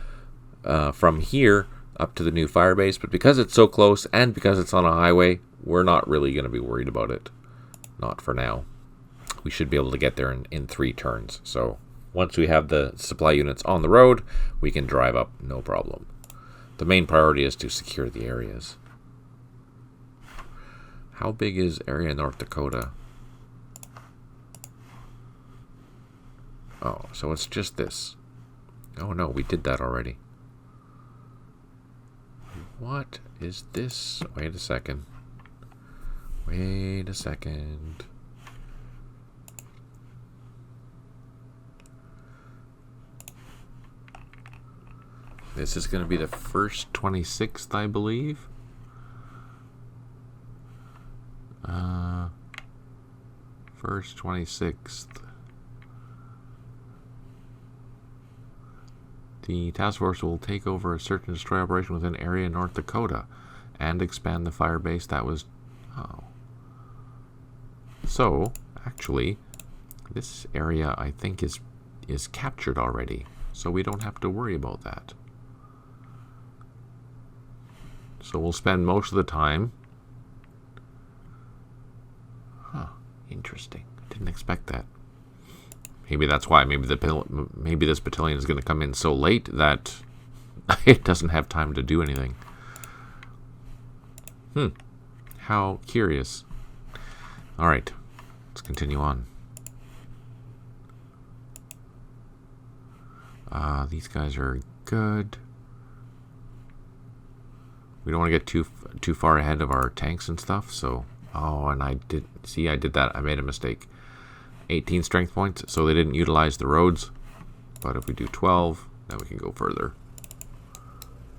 from here up to the new firebase, but because it's so close and because it's on a highway, we're not really going to be worried about it. Not for now. We should be able to get there in 3 turns. So once we have the supply units on the road, we can drive up, no problem. The main priority is to secure the areas. How big is area North Dakota? Oh, so it's just this. Oh no, we did that already. What is this? Wait a second. Wait a second. This is going to be the first 26th, I believe. First 26th. The task force will take over a search and destroy operation within area North Dakota and expand the fire base that was... Oh. So, actually, this area I think is captured already, so we don't have to worry about that. So we'll spend most of the time... Huh, interesting. I didn't expect that. Maybe that's why. Maybe this battalion is going to come in so late that it doesn't have time to do anything. How curious. All right, let's continue on. These guys are good. We don't want to get too far ahead of our tanks and stuff. So, oh, and I did that. I made a mistake. 18 strength points, so they didn't utilize the roads. But if we do 12, then we can go further.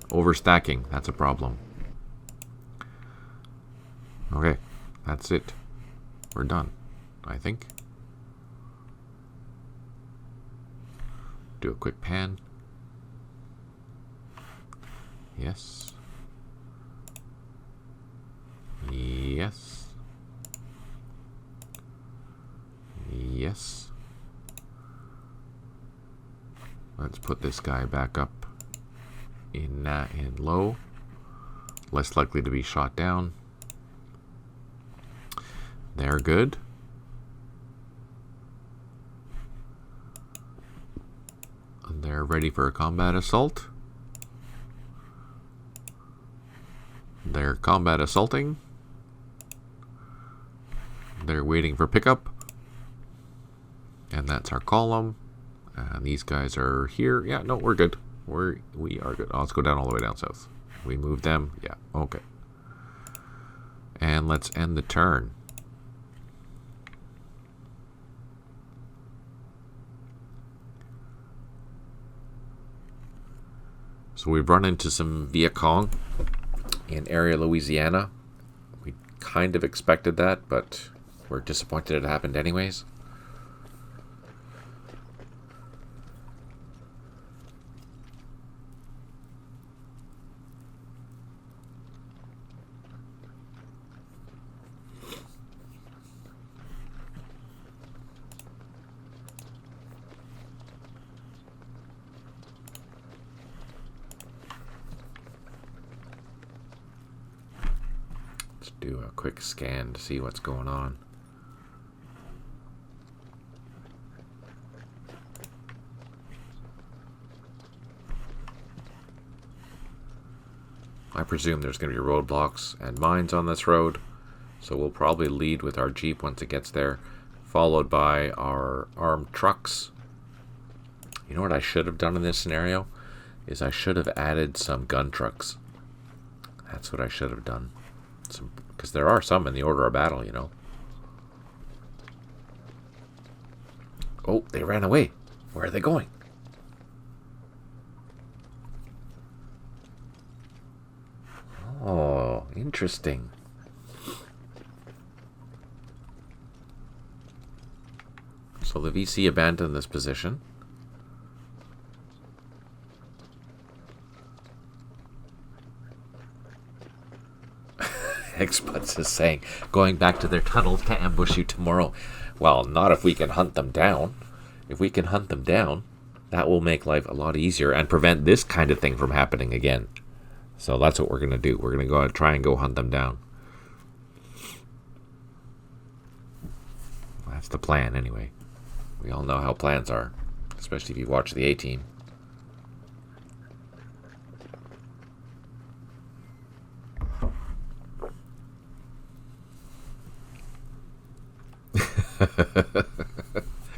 Overstacking, that's a problem. Okay, that's it. We're done, I think. Do a quick pan. Yes. Yes. Yes. Let's put this guy back up in low. Less likely to be shot down. They're good. They're ready for a combat assault. They're combat assaulting. They're waiting for pickup. And that's our column. And these guys are here. Yeah, no, we're good. We are good. Oh, let's go down all the way down south. We move them. Yeah, okay. And let's end the turn. So we've run into some Viet Cong in area Louisiana. We kind of expected that, but we're disappointed it happened anyways. Do a quick scan to see what's going on. I presume there's going to be roadblocks and mines on this road, so we'll probably lead with our Jeep once it gets there, followed by our armed trucks. You know what I should have done in this scenario? Is I should have added some gun trucks. That's what I should have done. Because there are some in the order of battle, you know. Oh, they ran away. Where are they going? Oh, interesting. So the VC abandoned this position. Exputs is saying, going back to their tunnels to ambush you tomorrow. Well, not if we can hunt them down. If we can hunt them down, that will make life a lot easier and prevent this kind of thing from happening again. So that's what we're going to do. We're going to go and try and go hunt them down. That's the plan anyway. We all know how plans are, especially if you watch the A-Team.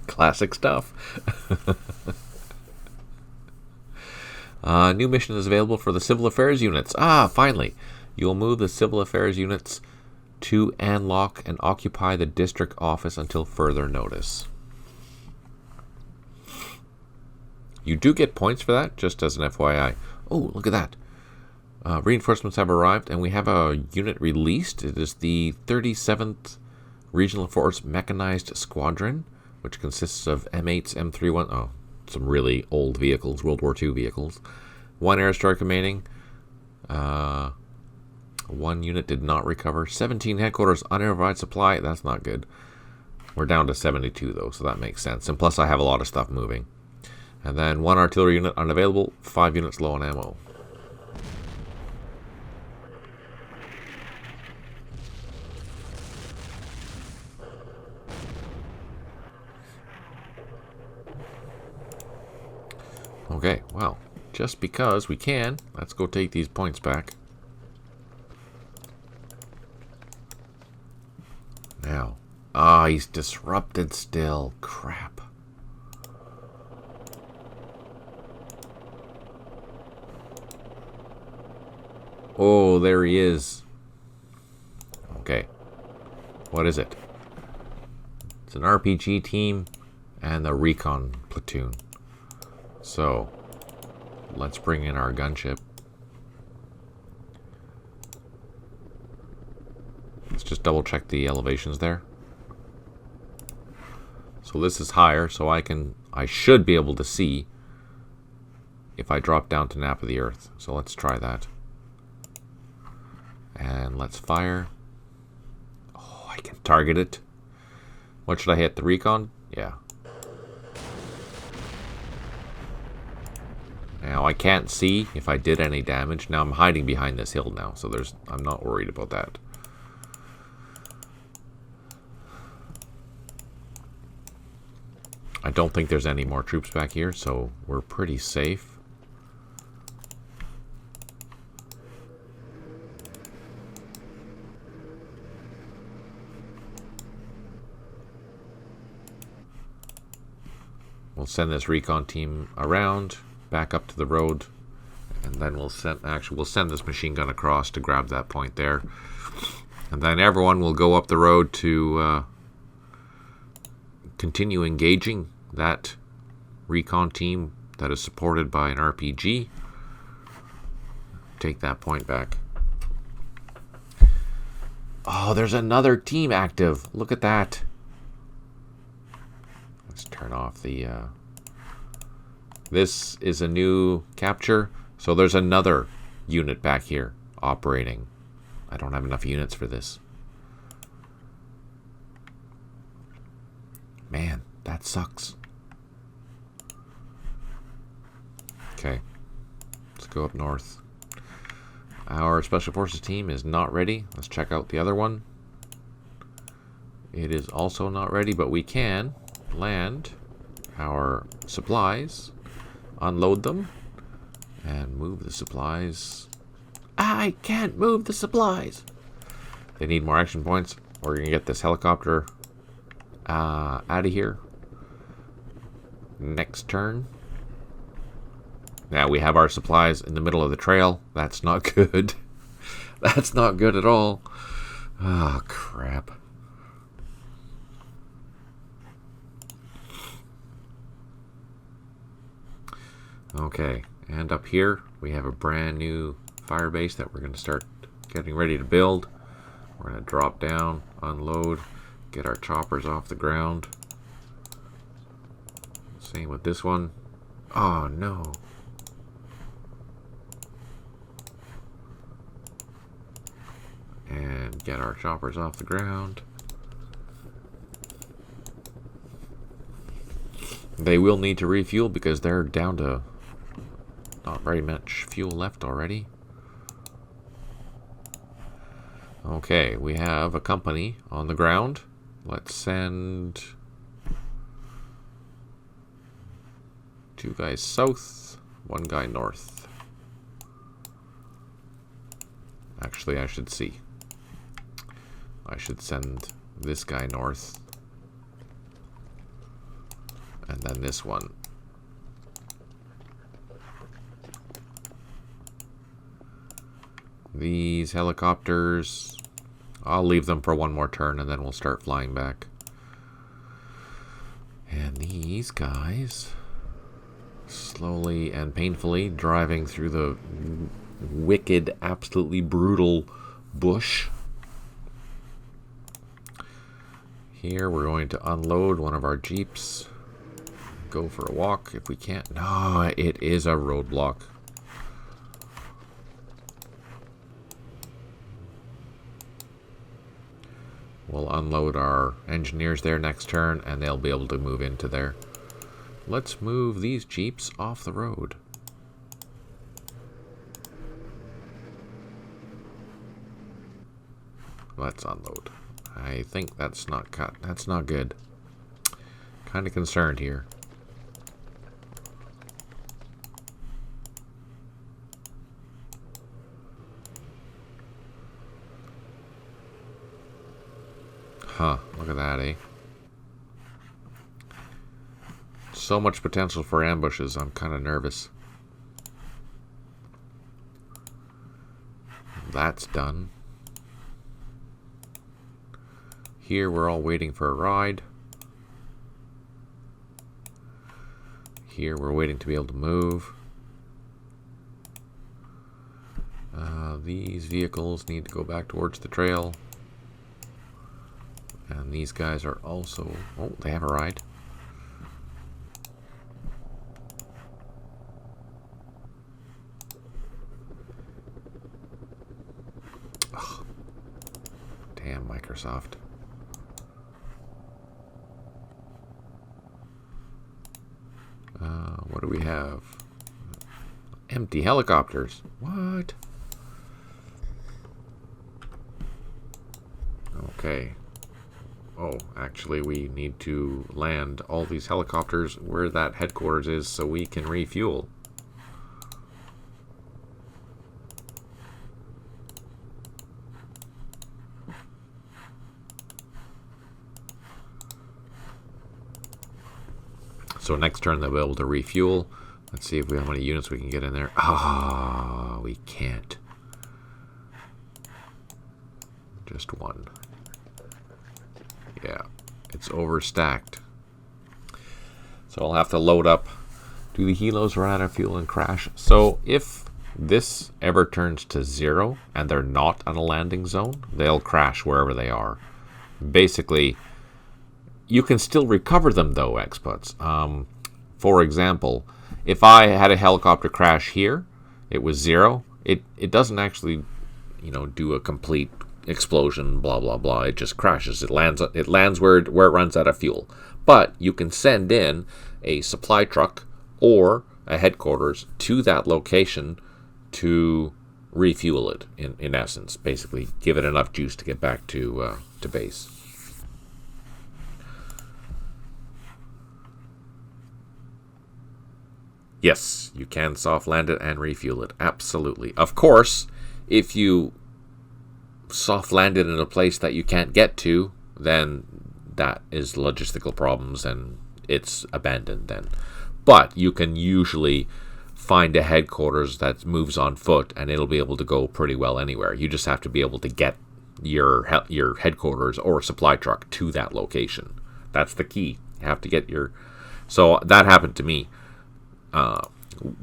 Classic stuff. New mission is available for the Civil Affairs units. Finally. You'll move the Civil Affairs units to Anlock and occupy the district office until further notice. You do get points for that, just as an FYI. Oh, look at that. Reinforcements have arrived, and we have a unit released. It is the 37th Regional Force Mechanized Squadron, which consists of M8s, M31... some really old vehicles, World War II vehicles. 1 airstrike remaining. 1 unit did not recover. 17 headquarters unidentified supply. That's not good. We're down to 72, though, so that makes sense. And plus, I have a lot of stuff moving. And then 1 artillery unit unavailable. 5 units low on ammo. Okay, well, just because we can, let's go take these points back. Now. He's disrupted still. Crap. Oh, there he is. Okay. What is it? It's an RPG team and the recon platoon. So, let's bring in our gunship. Let's just double check the elevations there. So this is higher, so I should be able to see if I drop down to nap of the earth. So let's try that. And let's fire. Oh, I can target it. What should I hit? The recon? Yeah. Now I can't see if I did any damage. Now I'm hiding behind this hill now, so I'm not worried about that. I don't think there's any more troops back here, so we're pretty safe. We'll send this recon team around, back up to the road, and then we'll send this machine gun across to grab that point there. And then everyone will go up the road to continue engaging that recon team that is supported by an RPG. Take that point back. Oh, there's another team active. Look at that. Let's turn off the... This is a new capture. So there's another unit back here operating. I don't have enough units for this. Man, that sucks. Okay. Let's go up north. Our Special Forces team is not ready. Let's check out the other one. It is also not ready, but we can land our supplies, unload them, and move the supplies. I can't move the supplies! They need more action points. We're going to get this helicopter out of here. Next turn. Now we have our supplies in the middle of the trail. That's not good. That's not good at all. Oh, crap. Okay, and up here we have a brand new fire base that we're going to start getting ready to build. We're going to drop down, unload, get our choppers off the ground. Same with this one. Oh no. And get our choppers off the ground. They will need to refuel because they're down to not very much fuel left already. Okay, we have a company on the ground. Let's send 2 guys south, 1 guy north. Actually, I should see. I should send this guy north. And then this one. These helicopters, I'll leave them for 1 more turn and then we'll start flying back. And these guys, slowly and painfully driving through the wicked, absolutely brutal bush. Here we're going to unload one of our jeeps. Go for a walk if we can't. No, it is a roadblock. We'll unload our engineers there next turn and they'll be able to move into there. Let's move these jeeps off the road. Let's unload. I think that's not cut. That's not good. Kind of concerned here. Huh, look at that, eh? So much potential for ambushes, I'm kind of nervous. that's done. Here we're all waiting for a ride. Here we're waiting to be able to move. These vehicles need to go back towards the trail. And these guys are also... Oh, they have a ride. Ugh. Damn Microsoft. What do we have? Empty helicopters. What? Okay. Oh, actually, we need to land all these helicopters where that headquarters is so we can refuel. So next turn they'll be able to refuel. Let's see if we have how many units we can get in there. Ah, we can't. Just one. Yeah, it's overstacked. So I'll have to load up. Do the helos run out of fuel and crash? So if this ever turns to 0 and they're not on a landing zone, they'll crash wherever they are. Basically, you can still recover them though, exputs. For example, if I had a helicopter crash here, it was 0. It doesn't actually, do a complete explosion, blah blah blah. It just crashes. It lands where it runs out of fuel. But you can send in a supply truck or a headquarters to that location to refuel it. In essence, basically, give it enough juice to get back to base. Yes, you can soft land it and refuel it. Absolutely. Of course, if you soft land it in a place that you can't get to, then that is logistical problems and it's abandoned then. But you can usually find a headquarters that moves on foot and it'll be able to go pretty well anywhere. You just have to be able to get your headquarters or supply truck to that location. That's the key. You have to get your... So that happened to me.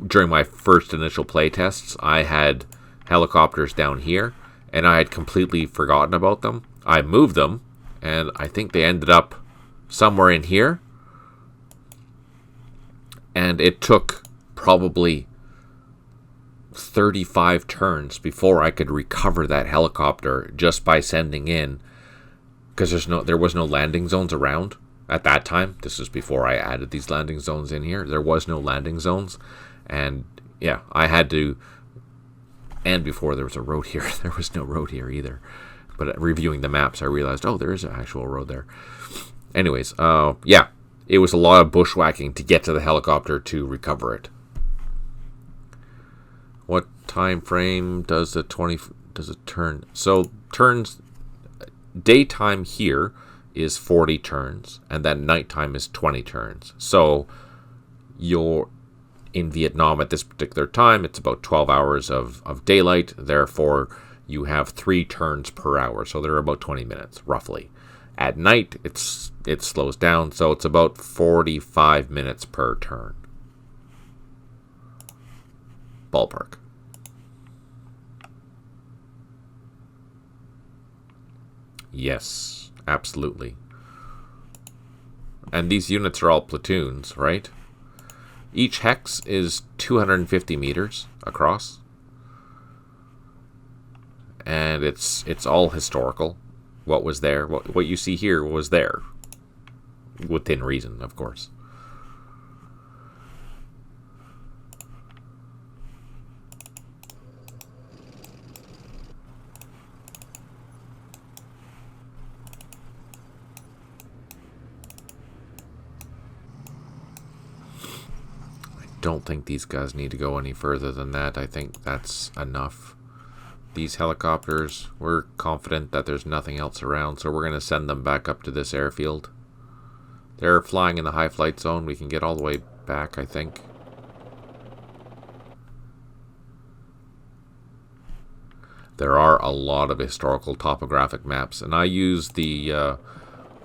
During my first initial play tests, I had helicopters down here, and I had completely forgotten about them. I moved them, and I think they ended up somewhere in here. And it took probably 35 turns before I could recover that helicopter just by sending in, because there was no landing zones around. At that time, this is before I added these landing zones in here, there was no landing zones. And yeah, I had to, and before there was a road here, there was no road here either. But reviewing the maps, I realized, oh, there is an actual road there. Anyways, yeah, it was a lot of bushwhacking to get to the helicopter to recover it. What time frame does it turn? So turns, daytime here is 40 turns, and then nighttime is 20 turns. So you're in Vietnam at this particular time, it's about 12 hours of daylight. Therefore, you have 3 turns per hour. So they're about 20 minutes, roughly. At night, it slows down, so it's about 45 minutes per turn. Ballpark. Yes. Absolutely. And these units are all platoons, right? Each hex is 250 meters across. And it's all historical. What was there, what you see here was there. Within reason, of course. Don't think these guys need to go any further than that. I think that's enough. These helicopters, we're confident that there's nothing else around, so we're going to send them back up to this airfield. They're flying in the high flight zone. We can get all the way back, I think. There are a lot of historical topographic maps, and I use the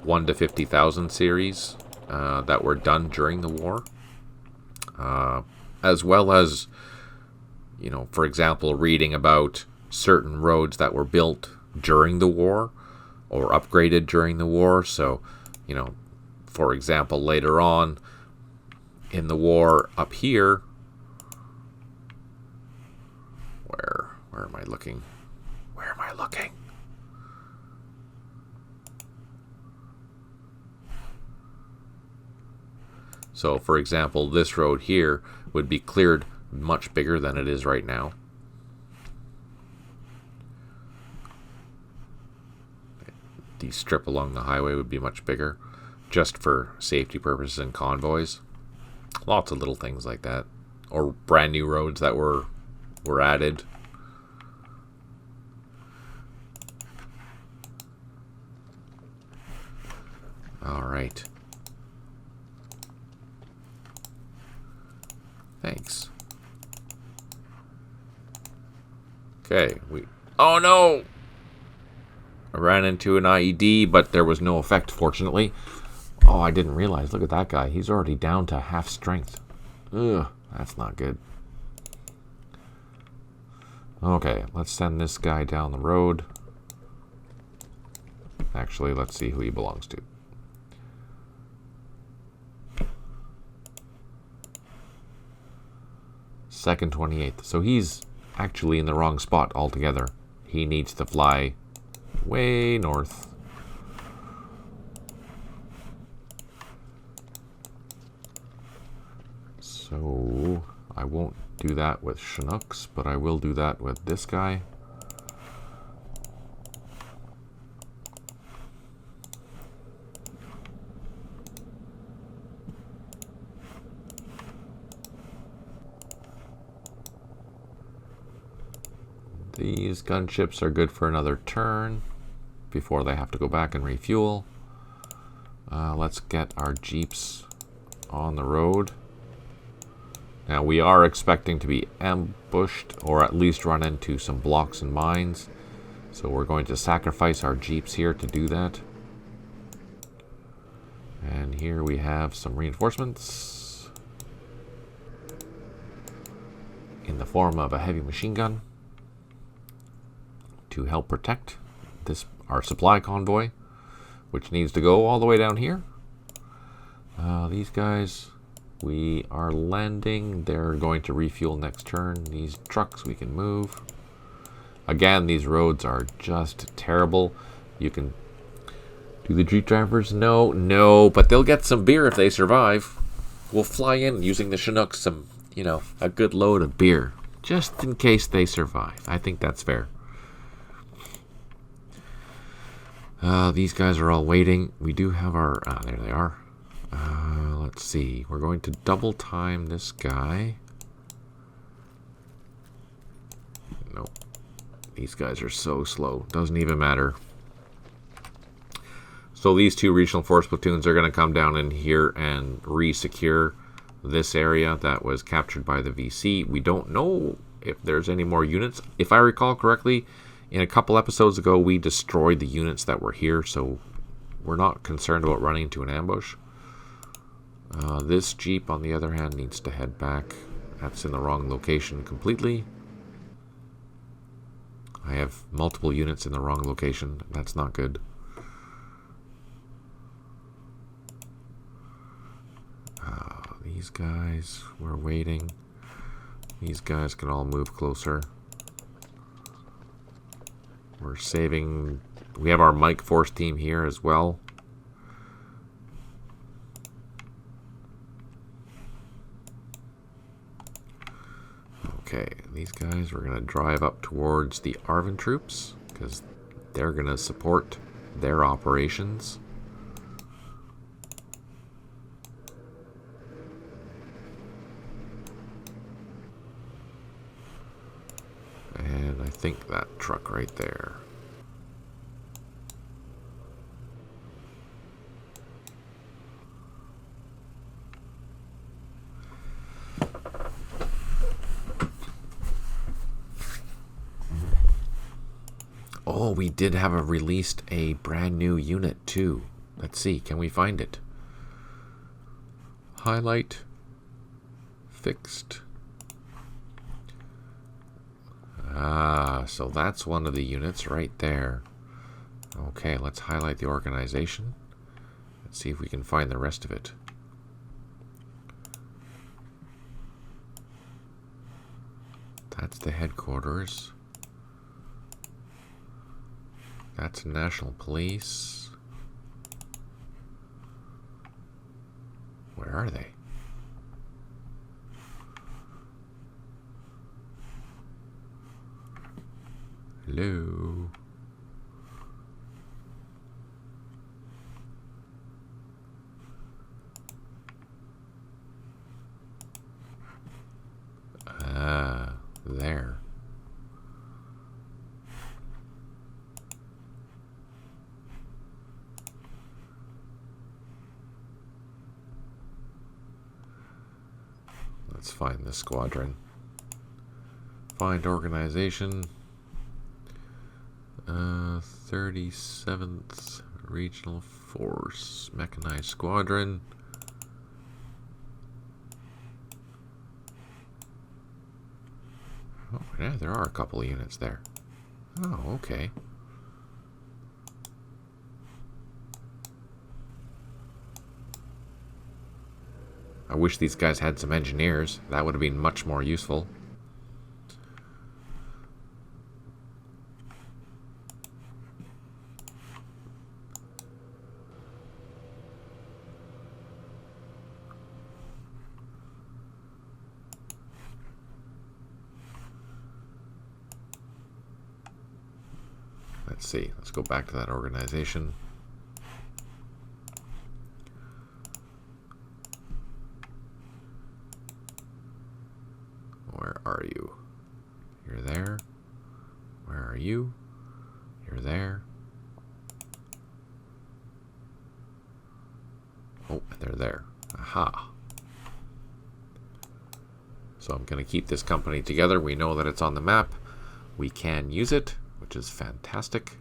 1 to 50,000 series that were done during the war, as well as, you know, for example, reading about certain roads that were built during the war or upgraded during the war. So, you know, for example, later on in the war up here, where am I looking? Where am I looking? So, for example, this road here would be cleared much bigger than it is right now. The strip along the highway would be much bigger, just for safety purposes and convoys. Lots of little things like that. Or brand new roads that were added. All right. Thanks. Okay, oh no! I ran into an IED, but there was no effect, fortunately. Oh, I didn't realize. Look at that guy. He's already down to half strength. Ugh, that's not good. Okay, let's send this guy down the road. Actually, let's see who he belongs to. Second 28th. So he's actually in the wrong spot altogether. He needs to fly way north. So I won't do that with Chinooks, but I will do that with this guy. These gunships are good for another turn before they have to go back and refuel. Let's get our jeeps on the road. Now we are expecting to be ambushed or at least run into some blocks and mines. So we're going to sacrifice our jeeps here to do that. And here we have some reinforcements in the form of a heavy machine gun to help protect our supply convoy, which needs to go all the way down here. These guys, we are landing. They're going to refuel next turn. These trucks we can move. Again, these roads are just terrible. You can do the Jeep drivers? No, but they'll get some beer if they survive. We'll fly in using the Chinooks some, you know, a good load of beer, just in case they survive. I think that's fair. These guys are all waiting. We do have our... there they are. Let's see. We're going to double time this guy. Nope. These guys are so slow. Doesn't even matter. So these two regional force platoons are going to come down in here and re-secure this area that was captured by the VC. We don't know if there's any more units. If I recall correctly, in a couple episodes ago, we destroyed the units that were here, so we're not concerned about running into an ambush. This Jeep, on the other hand, needs to head back. That's in the wrong location completely. I have multiple units in the wrong location. That's not good. These guys, we're waiting. These guys can all move closer. We're saving... We have our Mike Force team here as well. Okay, these guys, we're going to drive up towards the Arvin troops because they're going to support their operations. And I think that truck right there. Oh, we did have released a brand new unit too. Let's see, can we find it? Highlight. Fixed. Ah, so that's one of the units right there. Okay, let's highlight the organization. Let's see if we can find the rest of it. That's the headquarters. That's National Police. Where are they? Hello. Ah, there. Let's find the squadron. Find organization. 37th Regional Force Mechanized Squadron. Oh, yeah, there are a couple of units there. Oh, okay. I wish these guys had some engineers. That would have been much more useful. Let's see. Let's go back to that organization. Where are you? You're there. Where are you? You're there. Oh, they're there. Aha. So I'm going to keep this company together. We know that it's on the map. We can use it, which is fantastic.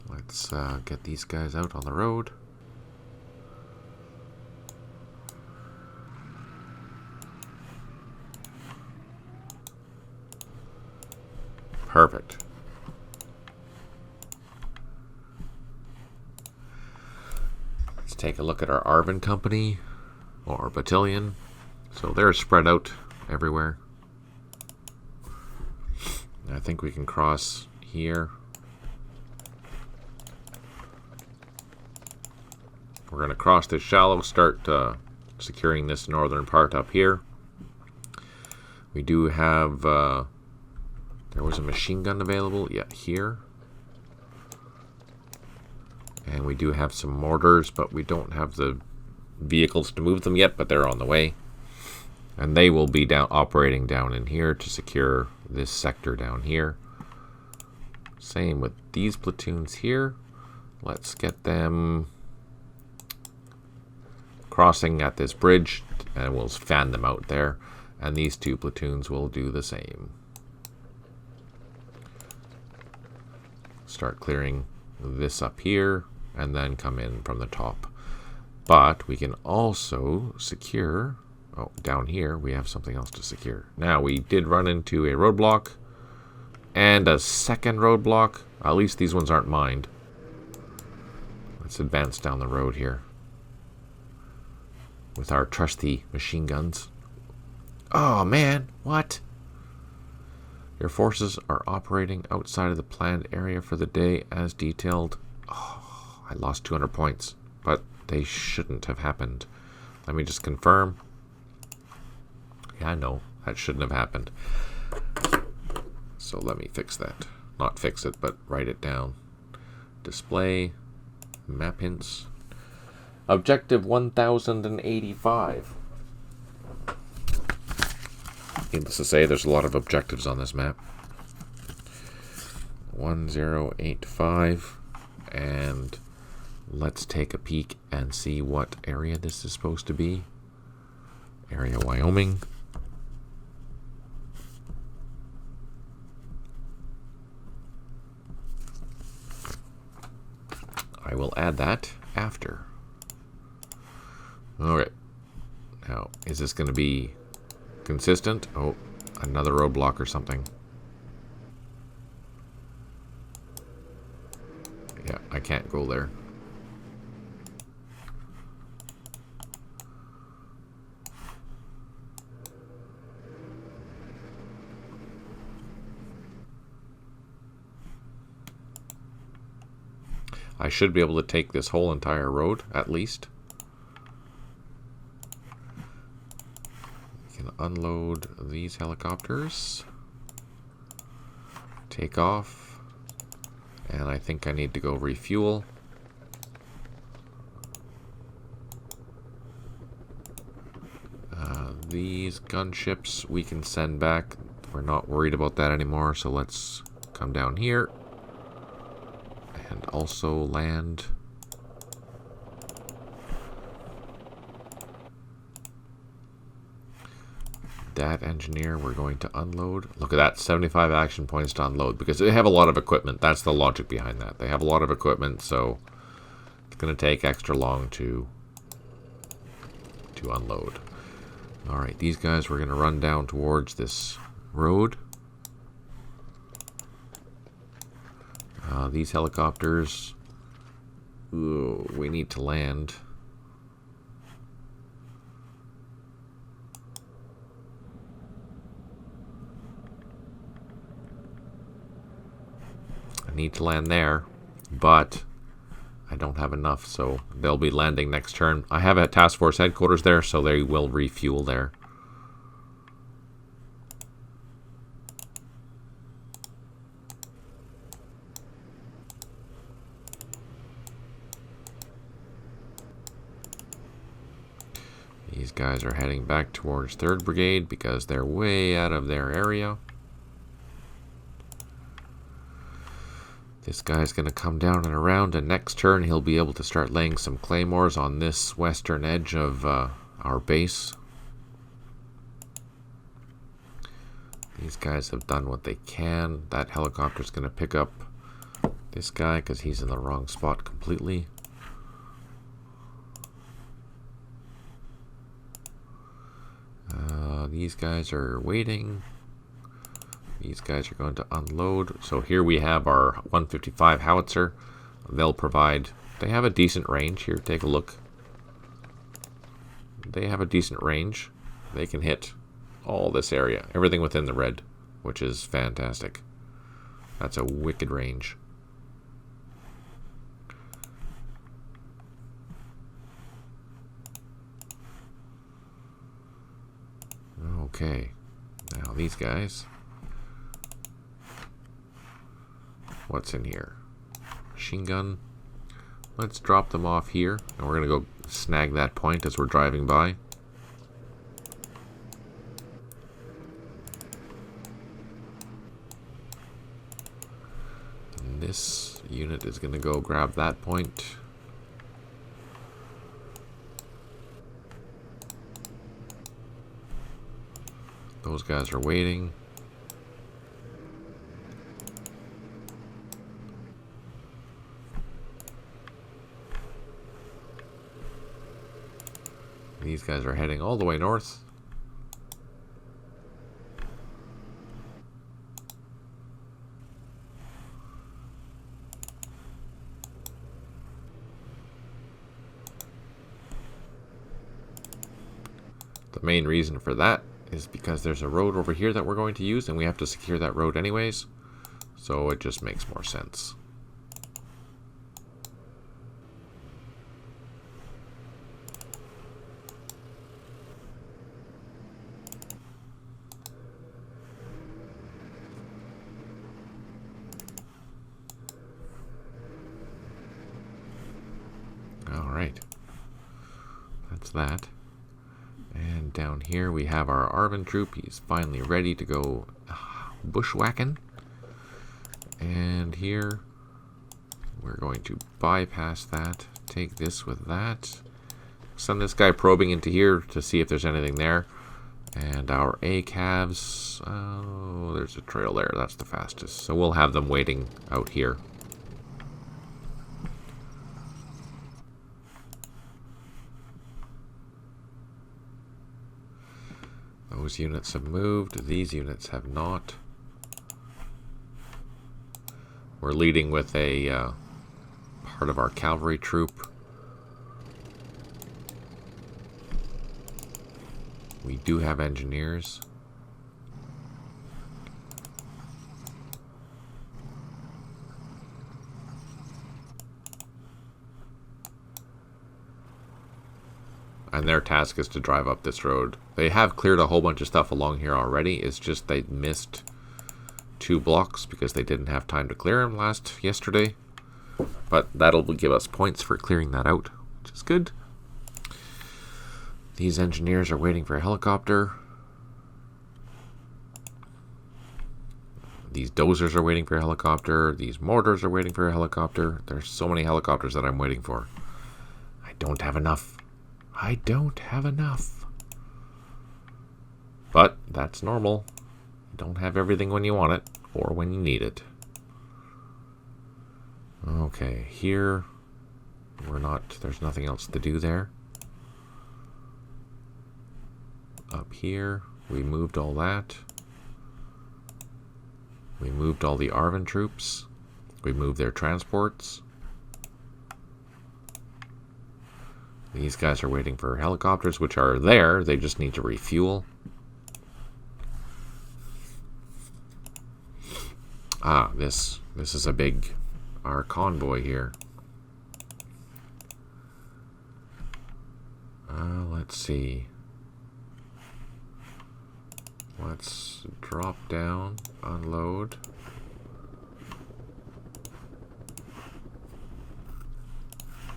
Let's get these guys out on the road. Perfect. Let's take a look at our Arvin company or battalion. So they're spread out everywhere. I think we can cross here. We're going to cross this shallow, start securing this northern part up here. We do have, there was a machine gun available, yeah, here. And we do have some mortars, but we don't have the vehicles to move them yet, but they're on the way. And they will be operating down in here to secure this sector down here. Same with these platoons here. Let's get them crossing at this bridge, and we'll fan them out there. And these two platoons will do the same. Start clearing this up here, and then come in from the top. But we can also secure... Oh, down here, we have something else to secure. Now, we did run into a roadblock and a second roadblock. At least these ones aren't mined. Let's advance down the road here with our trusty machine guns. Oh, man. What? Your forces are operating outside of the planned area for the day as detailed. Oh, I lost 200 points, but they shouldn't have happened. Let me just confirm. Yeah, I know. That shouldn't have happened. So let me fix that. Not fix it, but write it down. Display. Map hints. Objective 1085. Needless to say, there's a lot of objectives on this map. 1085. And let's take a peek and see what area this is supposed to be. Area Wyoming. I will add that after. Alright. Now, is this going to be consistent? Oh, another roadblock or something. Yeah, I can't go there. I should be able to take this whole entire road, at least. We can unload these helicopters. Take off. And I think I need to go refuel. These gunships we can send back. We're not worried about that anymore, so let's come down here. And also land. That engineer we're going to unload. Look at that, 75 action points to unload, because they have a lot of equipment. That's the logic behind that. They have a lot of equipment, so it's going to take extra long to unload. Alright, these guys we're going to run down towards this road. These helicopters, ooh, we need to land. I need to land there, but I don't have enough, so they'll be landing next turn. I have a task force headquarters there, so they will refuel there. These guys are heading back towards 3rd Brigade because they're way out of their area. This guy's going to come down and around, and next turn he'll be able to start laying some claymores on this western edge of our base. These guys have done what they can. That helicopter's going to pick up this guy because he's in the wrong spot completely. These guys are waiting. These guys are going to unload. So here we have our 155 howitzer. They'll provide... They have a decent range. Here, take a look. They have a decent range. They can hit all this area. Everything within the red, which is fantastic. That's a wicked range. Okay. Now these guys... What's in here? Machine gun. Let's drop them off here. And we're going to go snag that point as we're driving by. And this unit is going to go grab that point. Those guys are waiting. These guys are heading all the way north. The main reason for that is because there's a road over here that we're going to use, and we have to secure that road anyways. So it just makes more sense. Alright, that's that. And down here we have our Arvin troop. He's finally ready to go bushwhacking. And here we're going to bypass that, take this with that, send this guy probing into here to see if there's anything there. And our A-calves, oh, there's a trail there, that's the fastest. So we'll have them waiting out here. Those units have moved. These units have not. We're leading with a part of our cavalry troop. We do have engineers. And their task is to drive up this road. They have cleared a whole bunch of stuff along here already. It's just they missed 2 blocks because they didn't have time to clear them yesterday. But that'll give us points for clearing that out, which is good. These engineers are waiting for a helicopter. These dozers are waiting for a helicopter. These mortars are waiting for a helicopter. There's so many helicopters that I'm waiting for. I don't have enough. I don't have enough. But that's normal. You don't have everything when you want it or when you need it. Okay, here there's nothing else to do there. Up here, we moved all that. We moved all the Arvin troops. We moved their transports. These guys are waiting for helicopters, which are there. They just need to refuel. Ah, this is our convoy here. Let's see. Let's drop down, unload.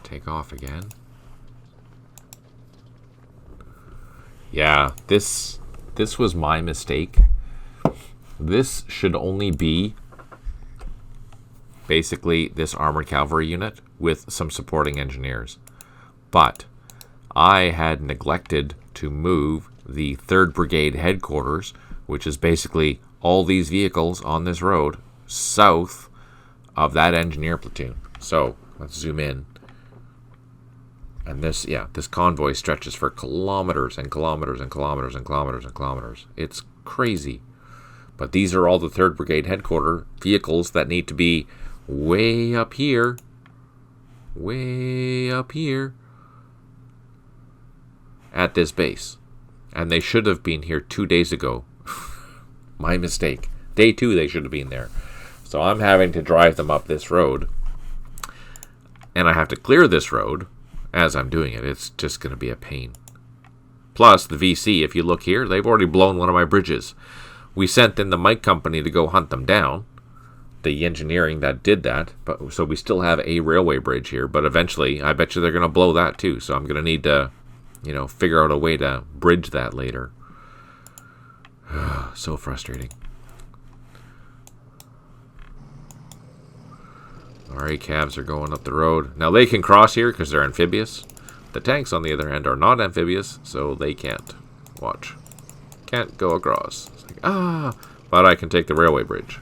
Take off again. Yeah, this was my mistake. This should only be basically this armored cavalry unit with some supporting engineers. But I had neglected to move the 3rd Brigade headquarters, which is basically all these vehicles on this road, south of that engineer platoon. So let's zoom in. And this convoy stretches for kilometers and kilometers and kilometers and kilometers and kilometers. It's crazy. But these are all the 3rd Brigade headquarters vehicles that need to be way up here. Way up here. At this base. And they should have been here 2 days ago. My mistake. Day 2 they should have been there. So I'm having to drive them up this road. And I have to clear this road as I'm doing it. It's just going to be a pain. Plus, the VC, if you look here, they've already blown one of my bridges. We sent in the Mike company to go hunt them down. The engineering that did that. So we still have a railway bridge here. But eventually, I bet you they're going to blow that too. So I'm going to need to, figure out a way to bridge that later. So frustrating. Our ACAVs are going up the road. Now they can cross here because they're amphibious. The tanks, on the other hand, are not amphibious, so they can't. Watch. Can't go across. It's like, but I can take the railway bridge.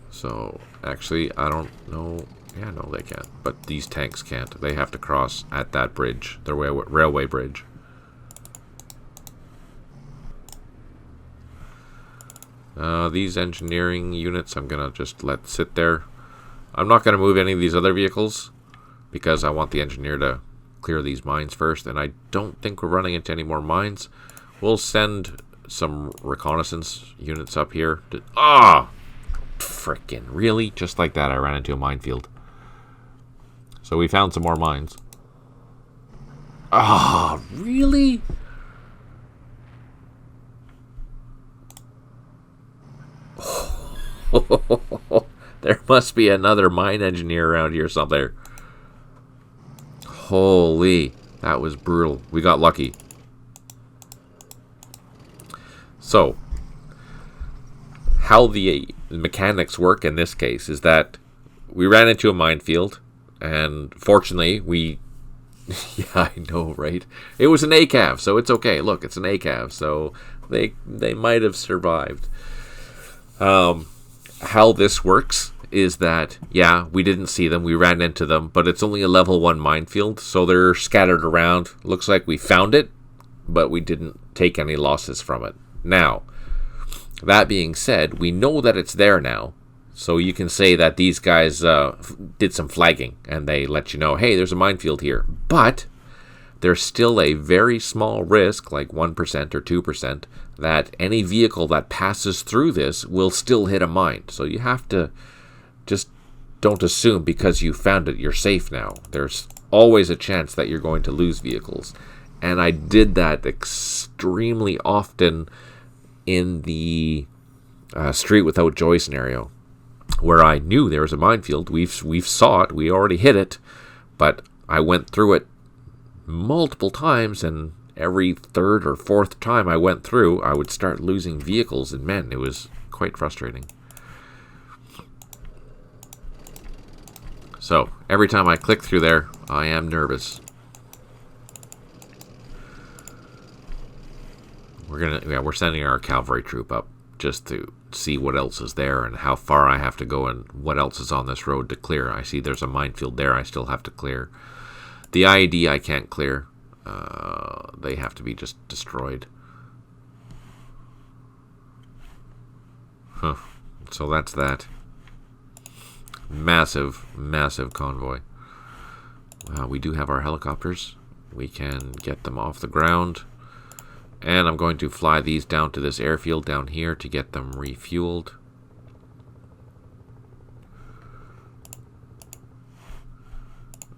So, actually, I don't know. Yeah, no, they can't. But these tanks can't. They have to cross at that bridge, the railway bridge. These engineering units, I'm going to just let sit there. I'm not going to move any of these other vehicles because I want the engineer to clear these mines first. And I don't think we're running into any more mines. We'll send some reconnaissance units up here. Frickin' really? Just like that, I ran into a minefield. So we found some more mines. Really? There must be another mine engineer around here somewhere. Holy, that was brutal. We got lucky. So, how the mechanics work in this case is that we ran into a minefield, and fortunately we yeah, I know, right? It was an ACAV, so it's okay. Look, it's an ACAV, so they might have survived. How this works is that, yeah, we didn't see them, we ran into them, but it's only a level 1 minefield, so they're scattered around. Looks like we found it, but we didn't take any losses from it. Now, that being said, we know that it's there now, so you can say that these guys did some flagging, and they let you know, hey, there's a minefield here. But there's still a very small risk, like 1% or 2%, that any vehicle that passes through this will still hit a mine. So you have to just don't assume because you found it, you're safe now. There's always a chance that you're going to lose vehicles. And I did that extremely often in the Street Without Joy scenario, where I knew there was a minefield. We've saw it, we already hit it, but I went through it multiple times, and every third or fourth time I went through, I would start losing vehicles, and man, it was quite frustrating. So every time I click through there, I am nervous. We're sending our cavalry troop up just to see what else is there and how far I have to go and what else is on this road to clear. I see there's a minefield there I still have to clear. The IED I can't clear. They have to be just destroyed. Huh. So that's that. Massive, massive convoy. We do have our helicopters. We can get them off the ground. And I'm going to fly these down to this airfield down here to get them refueled.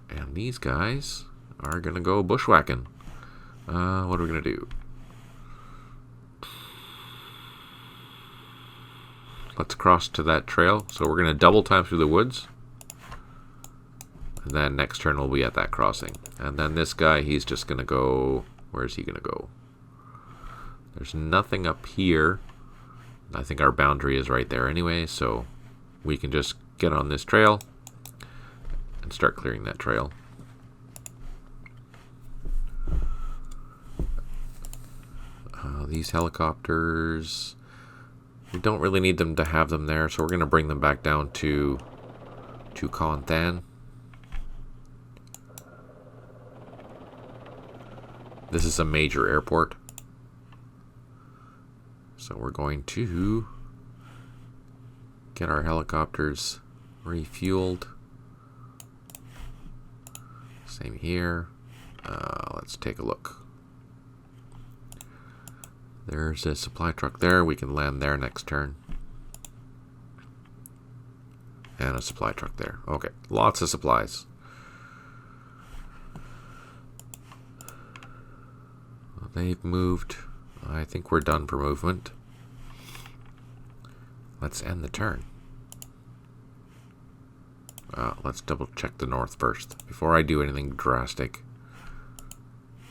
And these guys are going to go bushwhacking. What are we going to do? Let's cross to that trail. So we're going to double time through the woods. And then next turn we'll be at that crossing. And then this guy, he's just going to go... Where's he going to go? There's nothing up here. I think our boundary is right there anyway, so we can just get on this trail and start clearing that trail. These helicopters, we don't really need them to have them there, so we're going to bring them back down to Con Than. This is a major airport. So we're going to get our helicopters refueled. Same here. Let's take a look. There's a supply truck there. We can land there next turn. And a supply truck there. Okay, lots of supplies. Well, they've moved. I think we're done for movement. Let's end the turn. Let's double check the north first before I do anything drastic.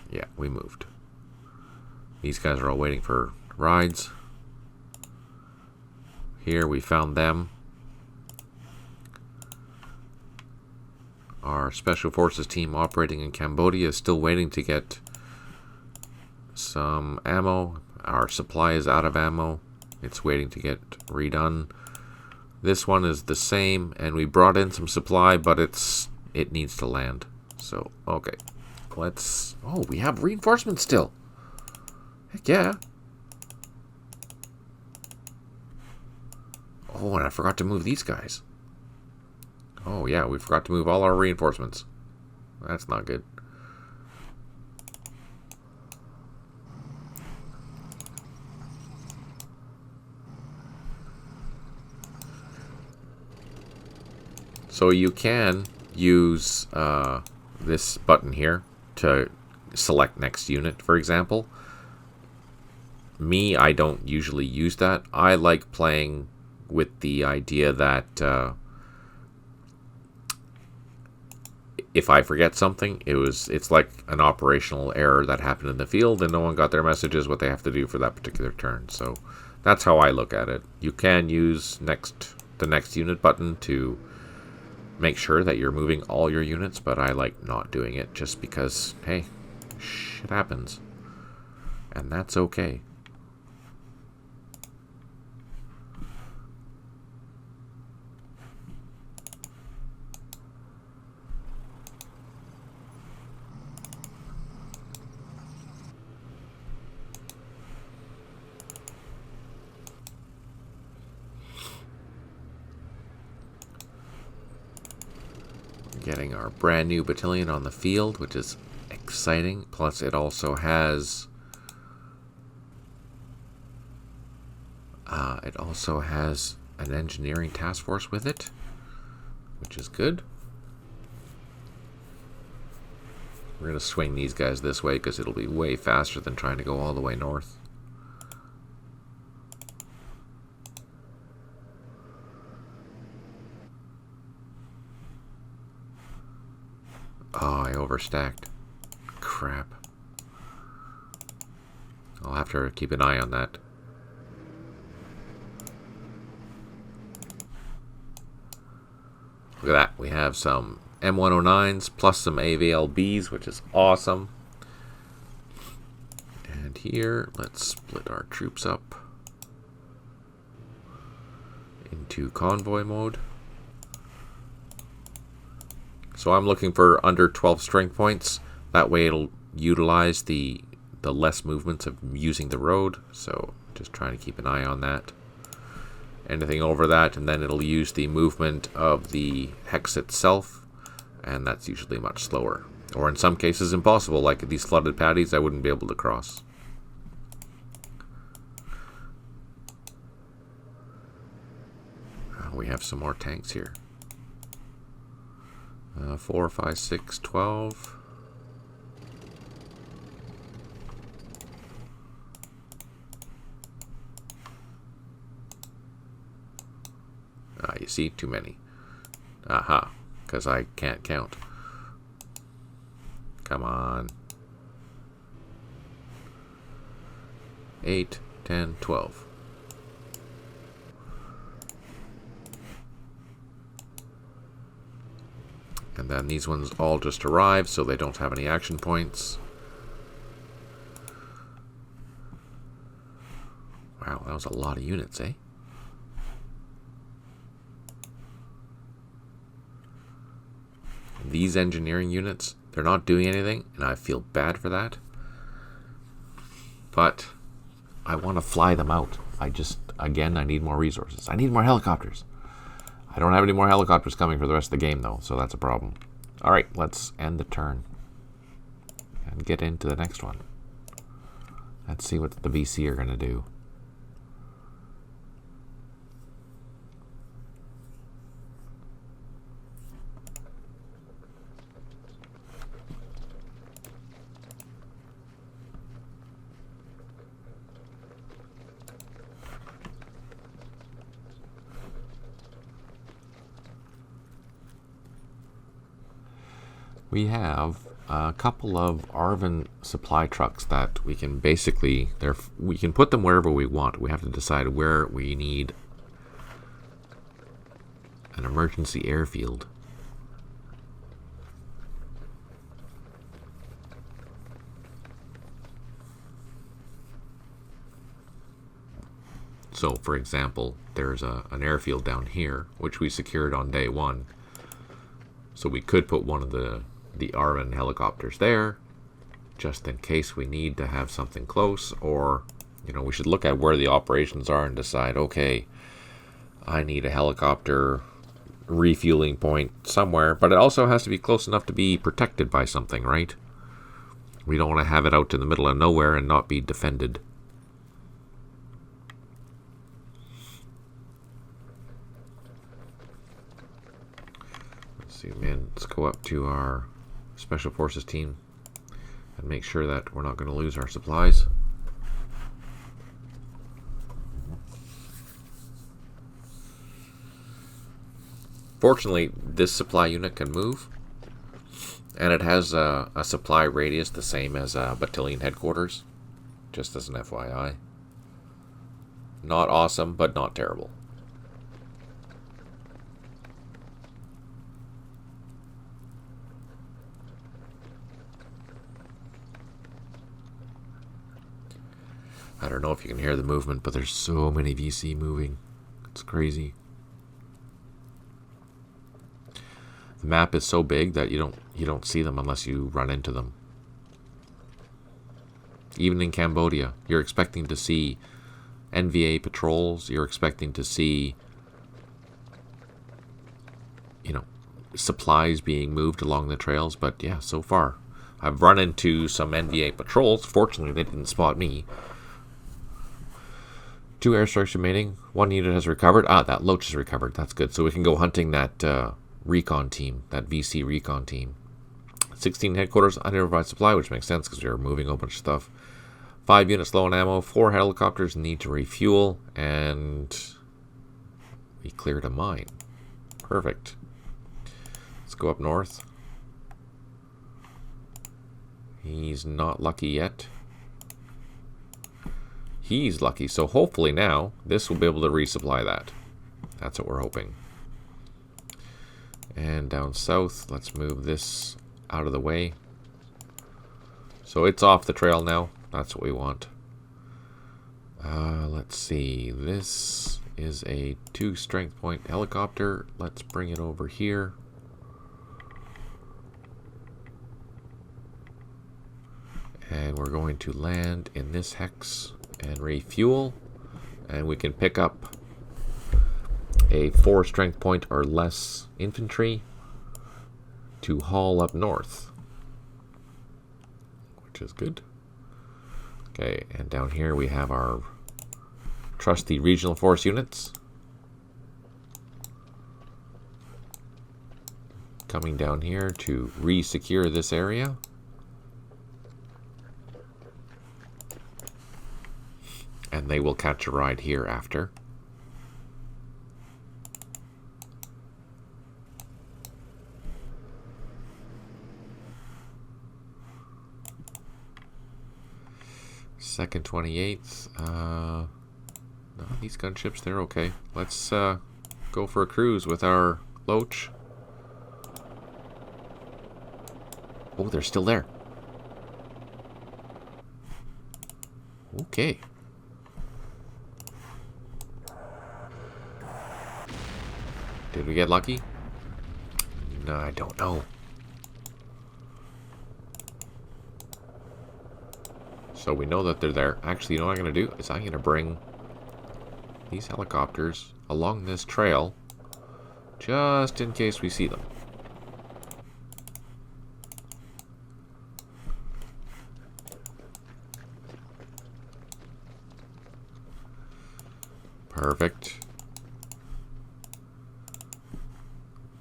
Yeah, we moved. These guys are all waiting for rides. Here we found them. Our Special Forces team operating in Cambodia is still waiting to get some ammo. Our supply is out of ammo. It's waiting to get redone. This one is the same, and we brought in some supply, but it needs to land. So, okay. Let's... Oh, we have reinforcements still. Heck yeah. Oh, and I forgot to move these guys. Oh, yeah, we forgot to move all our reinforcements. That's not good. So you can use this button here to select next unit, for example. Me, I don't usually use that. I like playing with the idea that if I forget something, it's like an operational error that happened in the field and no one got their messages what they have to do for that particular turn. So that's how I look at it. You can use the next unit button to make sure that you're moving all your units, but I like not doing it just because, hey, shit happens. And that's okay. getting our brand new battalion on the field, which is exciting. Plus, it also has an engineering task force with it, which is good. We're going to swing these guys this way because it'll be way faster than trying to go all the way north. Oh, I overstacked. Crap. I'll have to keep an eye on that. Look at that. We have some M109s plus some AVLBs, which is awesome. And here, let's split our troops up into convoy mode. So I'm looking for under 12 strength points. That way it'll utilize the less movements of using the road. So just trying to keep an eye on that. Anything over that, and then it'll use the movement of the hex itself, and that's usually much slower. Or in some cases impossible, like these flooded paddies I wouldn't be able to cross. We have some more tanks here. 4, 5, 6, 12. You see, too many. Aha, because I can't count. Come on. 8, 10, 12. And then these ones all just arrived, so they don't have any action points. Wow, that was a lot of units, eh? These engineering units, they're not doing anything, and I feel bad for that. But I want to fly them out. Again, I need more resources. I need more helicopters. I don't have any more helicopters coming for the rest of the game, though, so that's a problem. All right, let's end the turn and get into the next one. Let's see what the VC are going to do. We have a couple of Arvin supply trucks that we can basically, we can put them wherever we want. We have to decide where we need an emergency airfield. So, for example, there's an airfield down here, which we secured on day one. So we could put one of the Arvin helicopters there, just in case we need to have something close, or, we should look at where the operations are and decide, okay, I need a helicopter refueling point somewhere, but it also has to be close enough to be protected by something, right? We don't want to have it out in the middle of nowhere and not be defended. Let's zoom in. Let's go up to our Special Forces team and make sure that we're not going to lose our supplies. Fortunately, this supply unit can move, and it has a supply radius the same as battalion headquarters, just as an FYI. Not awesome, but not terrible. I don't know if you can hear the movement, but there's so many VC moving. It's crazy. The map is so big that you don't see them unless you run into them. Even in Cambodia, you're expecting to see NVA patrols. You're expecting to see, supplies being moved along the trails, but yeah, so far. I've run into some NVA patrols. Fortunately, they didn't spot me. 2 airstrikes remaining. 1 unit has recovered. Ah, that Loach is recovered. That's good. So we can go hunting that recon team, that VC recon team. 16 headquarters, unidentified supply, which makes sense because we were moving a whole bunch of stuff. 5 units low on ammo. 4 helicopters need to refuel. And we cleared a mine. Perfect. Let's go up north. He's not lucky yet. He's lucky, so hopefully now this will be able to resupply that. That's what we're hoping. And down south, let's move this out of the way. So it's off the trail now. That's what we want. Let's see. This is a 2 strength point helicopter. Let's bring it over here. And we're going to land in this hex and refuel. And we can pick up a 4 strength point or less infantry to haul up north, which is good. Okay, and down here we have our trusty regional force units coming down here to re-secure this area. And they will catch a ride here after. Second 28th. No, these gunships, they're okay. Let's go for a cruise with our Loach. Oh, they're still there. Okay. Did we get lucky? No, I don't know. So we know that they're there. Actually, you know what I'm going to do? Is I'm going to bring these helicopters along this trail just in case we see them. Perfect.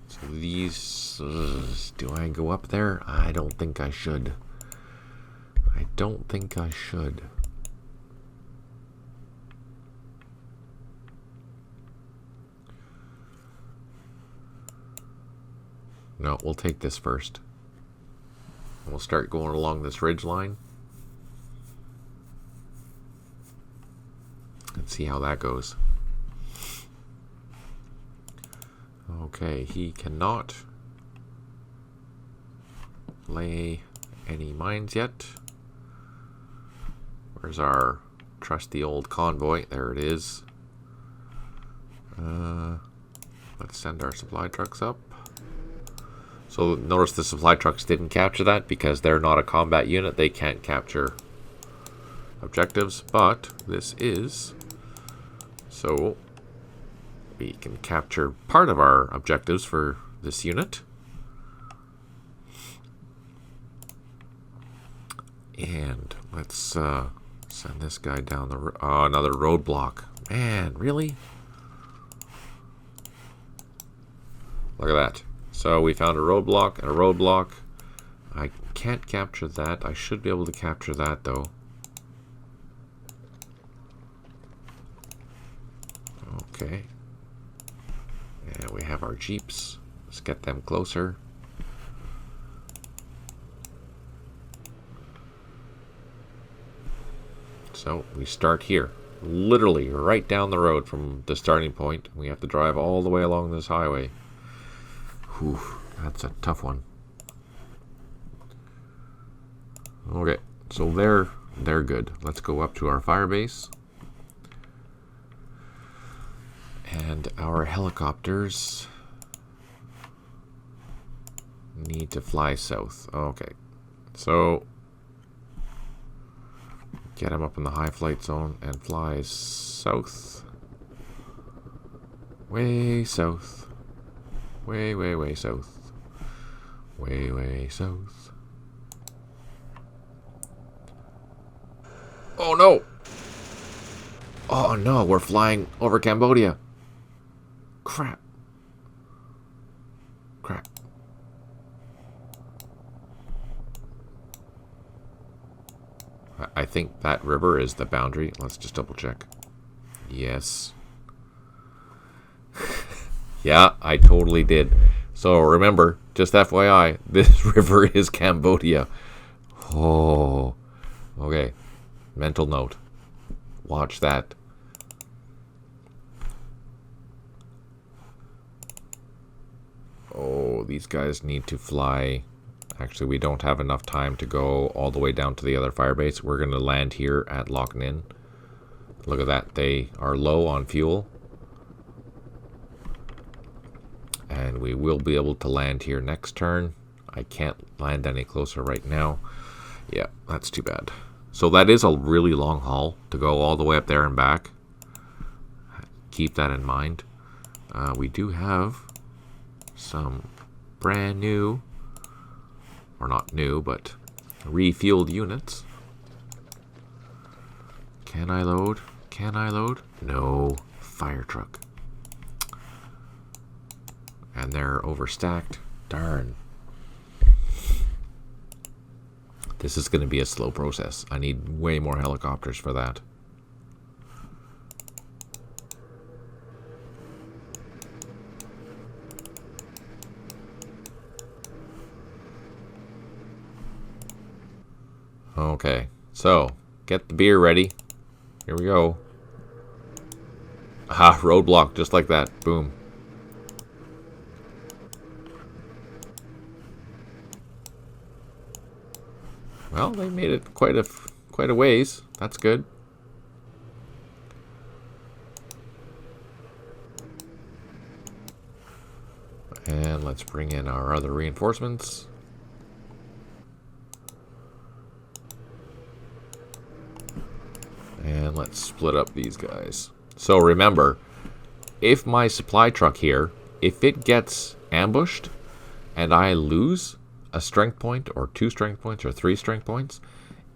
So these... do I go up there? I don't think I should. I don't think I should. No, we'll take this first. We'll start going along this ridge line. Let's see how that goes. Okay, he cannot lay any mines yet. Where's our trusty old convoy? There it is. Let's send our supply trucks up. So notice the supply trucks didn't capture that because they're not a combat unit. They can't capture objectives, but this is. So we can capture part of our objectives for this unit. And let's send this guy down the road. Oh, another roadblock. Man, really? Look at that. So we found a roadblock and a roadblock. I can't capture that. I should be able to capture that, though. Okay. And we have our jeeps. Let's get them closer. So we start here. Literally right down the road from the starting point. We have to drive all the way along this highway. Whew, that's a tough one. Okay, so they're good. Let's go up to our firebase. And our helicopters need to fly south. Okay, so get them up in the high flight zone and fly south. Way south. Way, way, way south. Way south. Oh no! Oh no, we're flying over Cambodia. Crap. Crap. I think that river is the boundary. Let's just double check. Yes. Yeah, I totally did. So remember, just FYI, this river is Cambodia. Oh. Okay. Mental note. Watch that. Oh, these guys need to fly. Actually, we don't have enough time to go all the way down to the other firebase. We're going to land here at Loch Ninh. Look at that. They are low on fuel. And we will be able to land here next turn. I can't land any closer right now. Yeah, that's too bad. So that is a really long haul to go all the way up there and back. Keep that in mind. We do have some brand new, or not new, but refueled units. Can I load? Can I load? No. Fire truck. And they're overstacked. Darn. This is going to be a slow process. I need way more helicopters for that. Okay, so get the beer ready. Here we go. Ah, roadblock, just like that. Boom. Well, they made it quite a ways. That's good. And let's bring in our other reinforcements. And let's split up these guys. So remember, if my supply truck here, if it gets ambushed and I lose a strength point or 2 strength points or 3 strength points,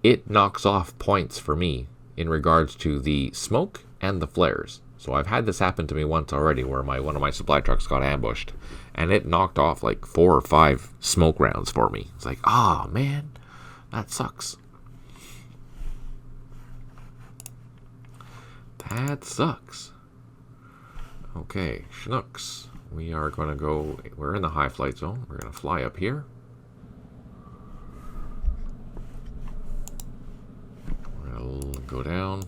it knocks off points for me in regards to the smoke and the flares. So I've had this happen to me once already where one of my supply trucks got ambushed and it knocked off like 4 or 5 smoke rounds for me. It's like, oh man, that sucks. That sucks. Okay, Chinooks. We are going to go, we're in the high flight zone. We're going to fly up here. We're going to go down.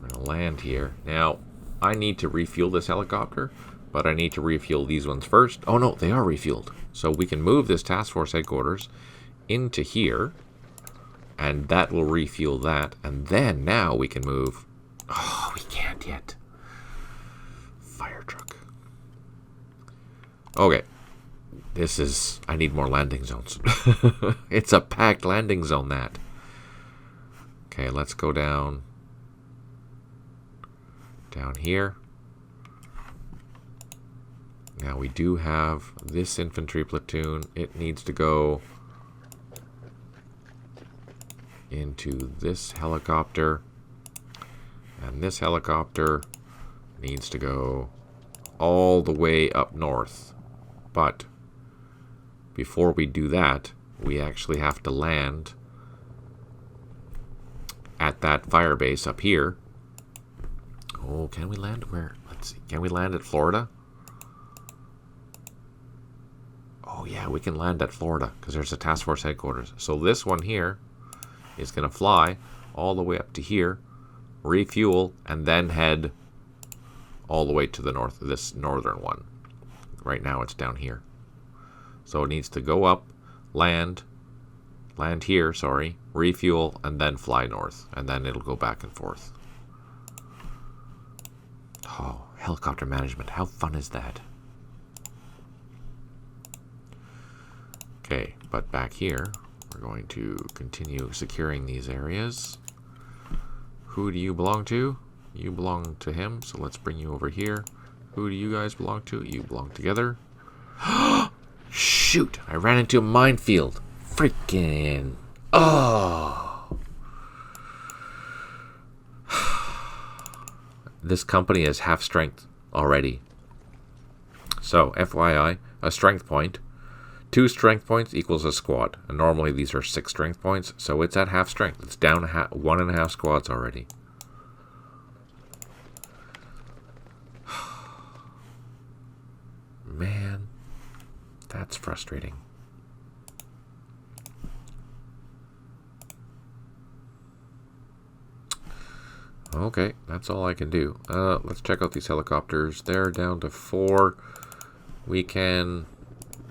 We're going to land here. Now, I need to refuel this helicopter, but I need to refuel these ones first. Oh no, they are refueled. So we can move this task force headquarters into here, and that will refuel that. And then now we can move. Oh, we can't yet. Fire truck. Okay. This is... I need more landing zones. It's a packed landing zone, that. Okay, let's go down. Down here. Now we do have this infantry platoon. It needs to go into this helicopter. And this helicopter needs to go all the way up north. But before we do that, we actually have to land at that fire base up here. Oh, can we land where? Let's see. Can we land at Florida? Oh yeah, we can land at Florida because there's a task force headquarters. So this one here is going to fly all the way up to here, refuel, and then head all the way to the north of this northern one. Right now it's down here. So it needs to go up, land here, sorry, refuel, and then fly north. And then it'll go back and forth. Oh, helicopter management. How fun is that? Okay, but back here, we're going to continue securing these areas. Who do you belong to? You belong to him, so let's bring you over here. Who do you guys belong to? You belong together. Shh! shoot! I ran into a minefield. Freaking. Oh! This company is half strength already. So, FYI, a strength point. 2 strength points equals a squad. And normally these are 6 strength points, so it's at half strength. It's down 1.5 squads already. Man, that's frustrating. Okay, that's all I can do. Let's check out these helicopters. They're down to 4. We can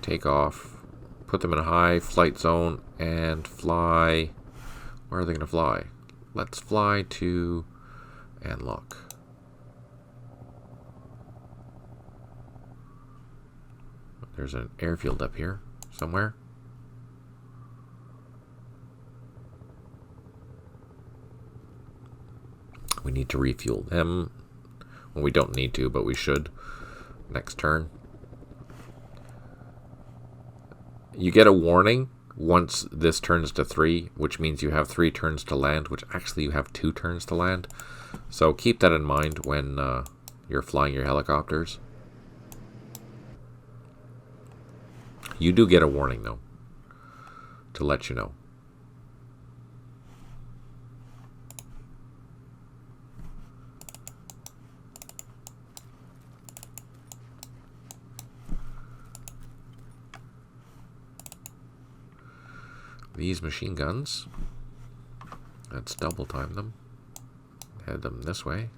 take off, put them in a high flight zone, and fly. Where are they going to fly? Let's fly to Anlock. There's an airfield up here somewhere. We need to refuel them. Well, we don't need to, but we should. Next turn. You get a warning once this turns to 3, which means you have 3 turns to land, which actually you have 2 turns to land. So keep that in mind when you're flying your helicopters. You do get a warning, though, to let you know. These machine guns, let's double time them, head them this way.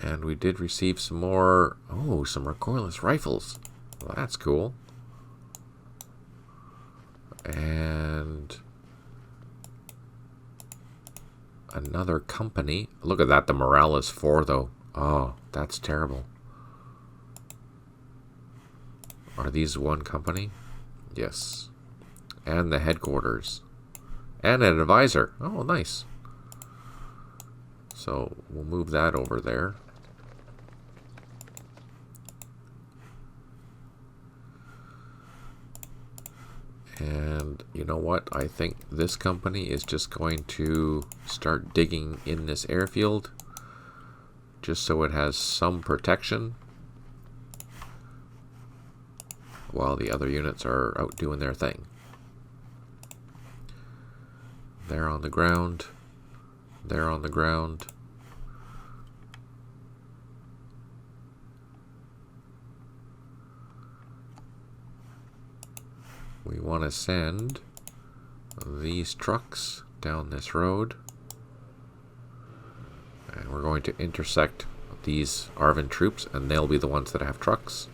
And we did receive some more, some recoilless rifles. Well, that's cool. And another company. Look at that, the morale is 4 though. Oh, that's terrible. Are these one company? Yes. And the headquarters. And an advisor. Oh, nice. So we'll move that over there. And you know what? I think this company is just going to start digging in this airfield, just so it has some protection while the other units are out doing their thing. They're on the ground. They're on the ground. We want to send these trucks down this road. And we're going to intersect these Arvin troops, and they'll be the ones that have trucks.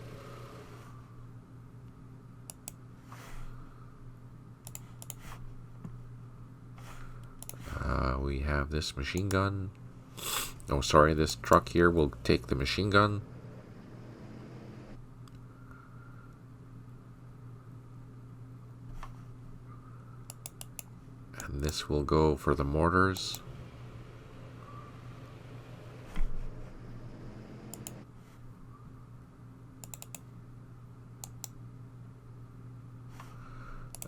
We have this machine gun. Oh, sorry, this truck here will take the machine gun. And this will go for the mortars.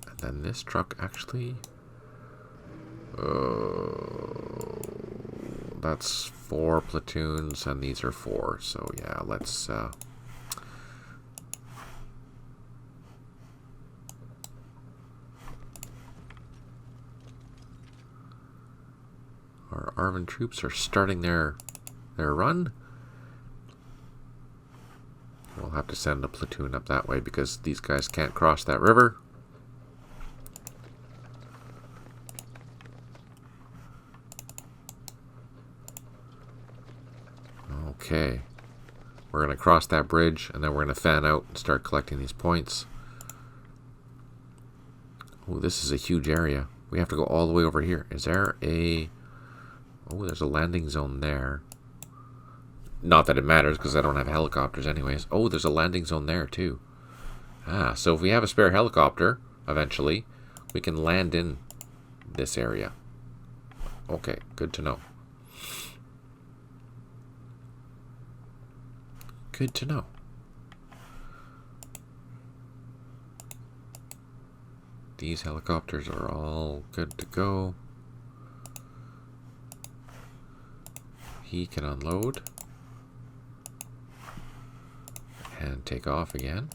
And then this truck actually... that's 4 platoons, and these are 4. So yeah, let's... Our Arvin troops are starting their run. We'll have to send a platoon up that way because these guys can't cross that river. Okay, we're going to cross that bridge, and then we're going to fan out and start collecting these points. Oh, this is a huge area. We have to go all the way over here. Is there a... Oh, there's a landing zone there. Not that it matters, because I don't have helicopters anyways. Oh, there's a landing zone there, too. Ah, so if we have a spare helicopter, eventually, we can land in this area. Okay, good to know. Good to know. These helicopters are all good to go. He can unload and take off again.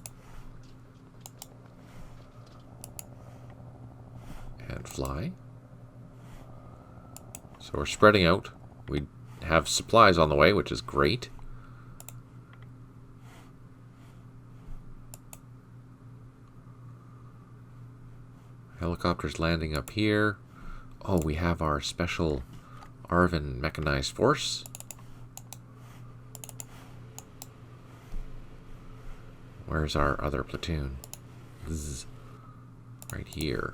And fly. So we're spreading out. We have supplies on the way, which is great. Helicopters landing up here. Oh, we have our special Arvin mechanized force. Where's our other platoon? Zzz. Right here.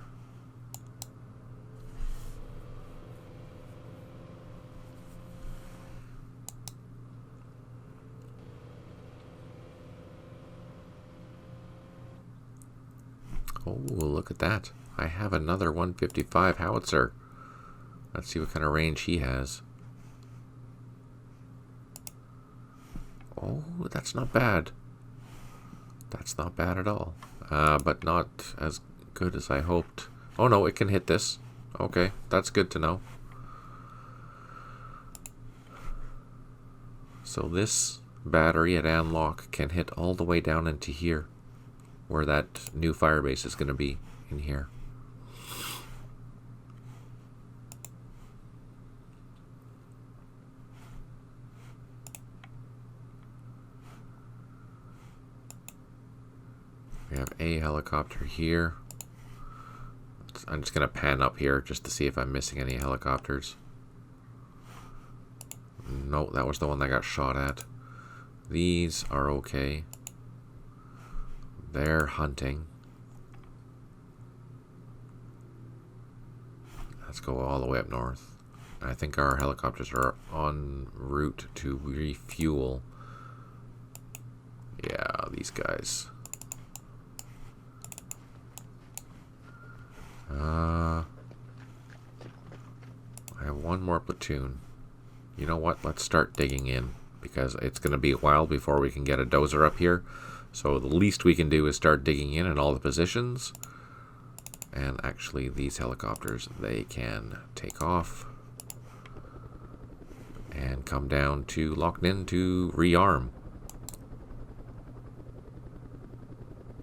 Oh, look at that. I have another 155 howitzer. Let's see what kind of range he has. Oh, that's not bad. That's not bad at all. But not as good as I hoped. Oh no, it can hit this. Okay, that's good to know. So this battery at Anlock can hit all the way down into here, where that new firebase is going to be in here. We have a helicopter here. I'm just going to pan up here just to see if I'm missing any helicopters. No, that was the one that got shot at. These are okay. They're hunting. Let's go all the way up north. I think our helicopters are en route to refuel. Yeah, these guys. I have one more platoon. You know what? Let's start digging in, because it's going to be a while before we can get a dozer up here. So the least we can do is start digging in all the positions. And actually, these helicopters, they can take off and come down to Loch Ninh to rearm.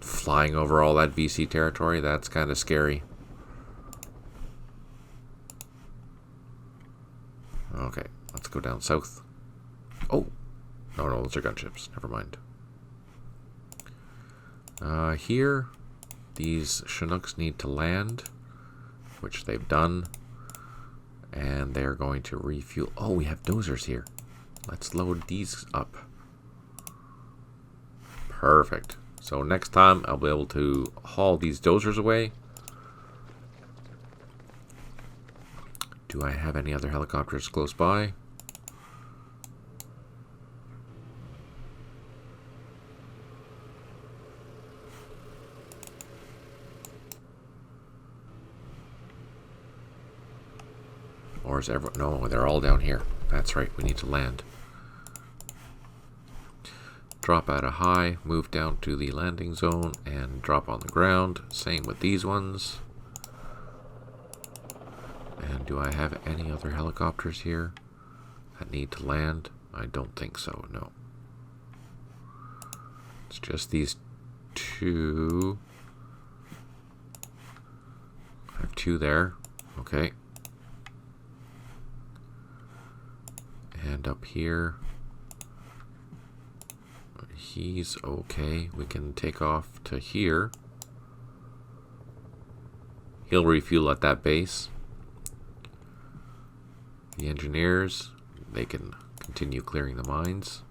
Flying over all that VC territory, that's kind of scary. Okay, let's go down south. Oh, no, those are gunships. Never mind. Here, these Chinooks need to land, which they've done. And they're going to refuel. Oh, we have dozers here. Let's load these up. Perfect. So next time, I'll be able to haul these dozers away. Do I have any other helicopters close by? Or is everyone... No, they're all down here. That's right, we need to land. Drop at a high, move down to the landing zone, and drop on the ground. Same with these ones. And do I have any other helicopters here that need to land? I don't think so, no. It's just these two. I have two there. Okay. And up here, he's okay. We can take off to here. He'll refuel at that base. The engineers, they can continue clearing the mines.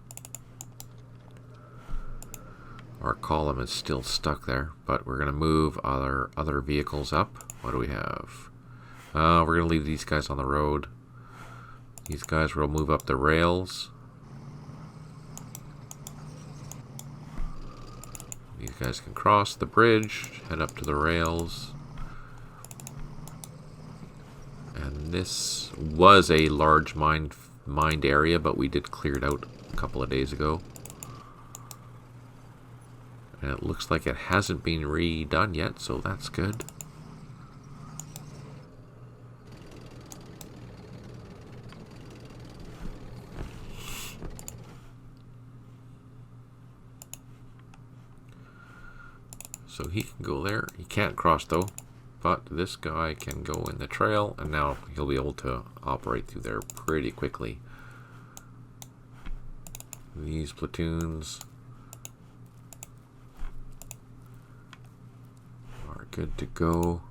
Our column is still stuck there, but we're going to move our other vehicles up. What do we have? We're going to leave these guys on the road. These guys will move up the rails. These guys can cross the bridge, head up to the rails. And this was a large mined area, but we did clear it out a couple of days ago. And it looks like it hasn't been redone yet, so that's good. So he can go there. He can't cross though. But this guy can go in the trail, and now he'll be able to operate through there pretty quickly. These platoons are good to go.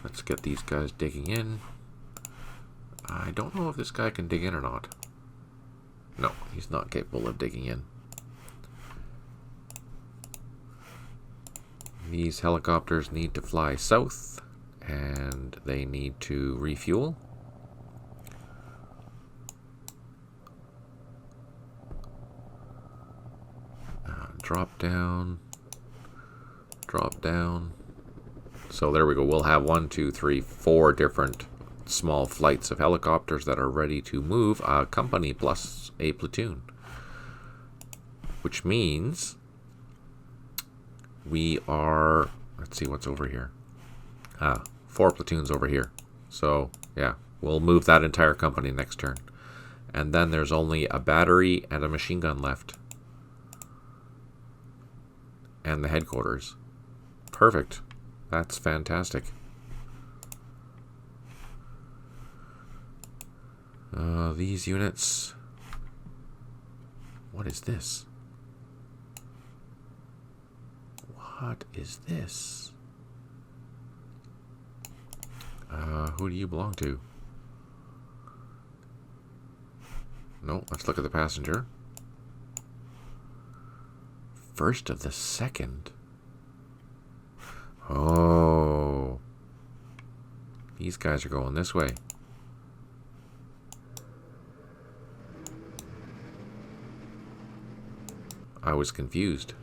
Let's get these guys digging in. I don't know if this guy can dig in or not. No, he's not capable of digging in. These helicopters need to fly south, and they need to refuel. Drop down. Drop down. So there we go. We'll have 1, 2, 3, 4 different small flights of helicopters that are ready to move a company plus a platoon. Which means we are, let's see what's over here. 4 platoons over here. So yeah, we'll move that entire company next turn. And then there's only a battery and a machine gun left. And the headquarters. Perfect. That's fantastic. These units. What is this? What is this? Who do you belong to? No, let's look at the passenger. First of the second. Oh. These guys are going this way. I was confused.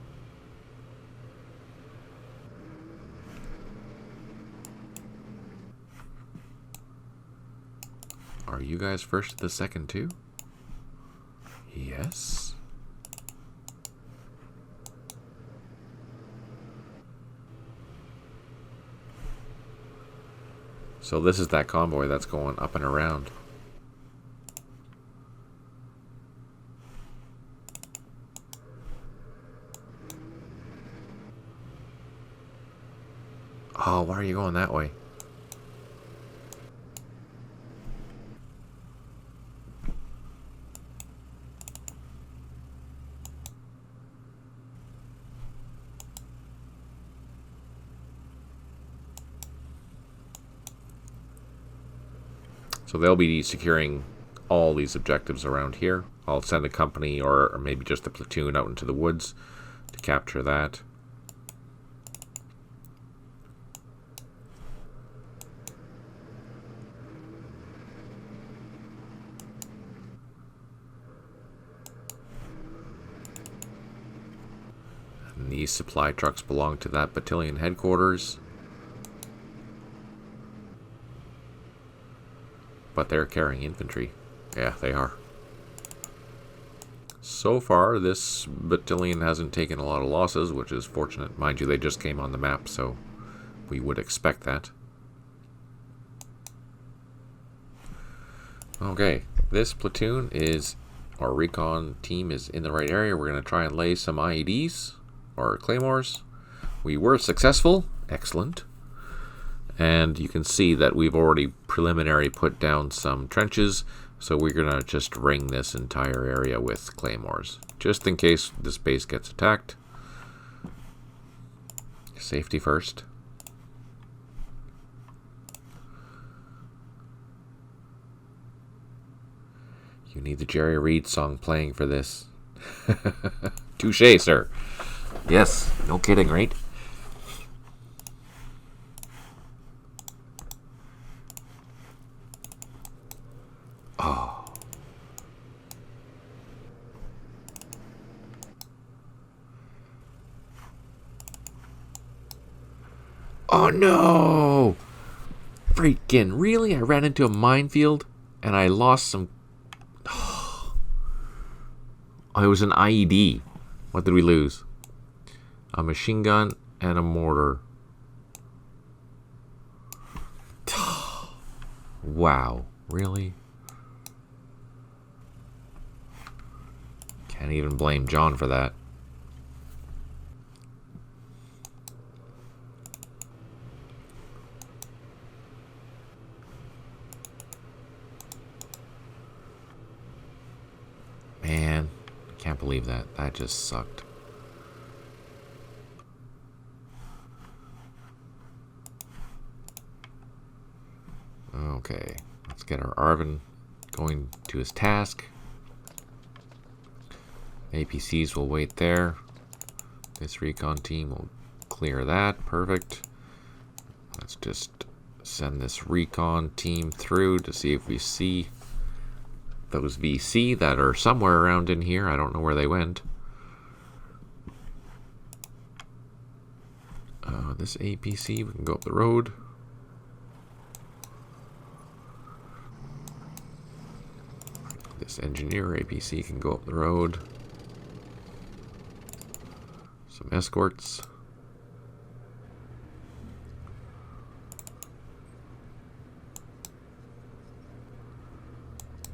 Are you guys first of the second too? Yes. So this is that convoy that's going up and around. Oh, why are you going that way? So they'll be securing all these objectives around here. I'll send a company or maybe just a platoon out into the woods to capture that. And these supply trucks belong to that battalion headquarters. But they're carrying infantry. Yeah, they are. So far, this battalion hasn't taken a lot of losses, which is fortunate. Mind you, they just came on the map, so we would expect that. Okay, this platoon is, our recon team is in the right area. We're going to try and lay some IEDs, or claymores. We were successful. Excellent. And you can see that we've already preliminary put down some trenches, so we're going to just ring this entire area with claymores, just in case this base gets attacked. Safety first. You need the Jerry Reed song playing for this. Touché, sir. Yes, no kidding, right? Oh. Oh no! Freaking really? I ran into a minefield and I lost some. Oh, it was an IED. What did we lose? A machine gun and a mortar. Wow, really? Can't even blame John for that. believe that. That just sucked. Okay, let's get our Arvin going to his task. APCs will wait there. This recon team will clear that. Perfect. Let's just send this recon team through to see if we see those VC that are somewhere around in here. I don't know where they went. This APC, we can go up the road. This engineer APC can go up the road. Some escorts.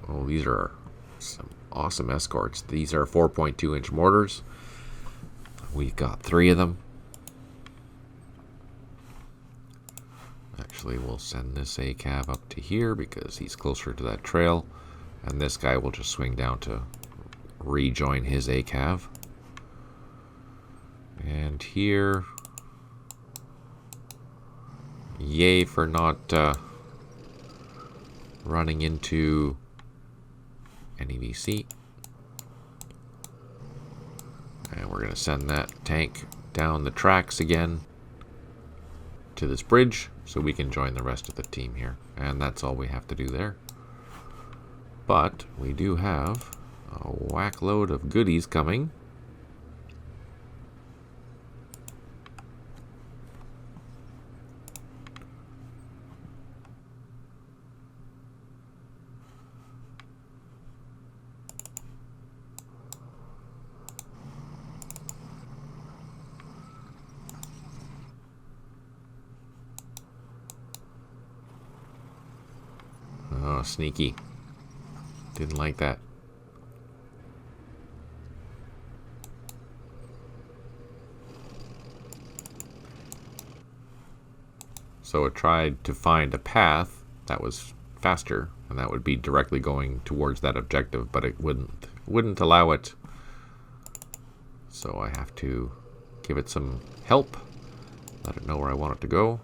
Oh, these are some awesome escorts. These are 4.2-inch mortars. We've got 3 of them. Actually, we'll send this ACAV up to here because he's closer to that trail. And this guy will just swing down to rejoin his ACAV. And here, yay for not running into any VC. And we're going to send that tank down the tracks again to this bridge so we can join the rest of the team here. And that's all we have to do there. But we do have a whack load of goodies coming. Oh, sneaky. Didn't like that. So it tried to find a path that was faster, and that would be directly going towards that objective, but it wouldn't allow it. So I have to give it some help, let it know where I want it to go.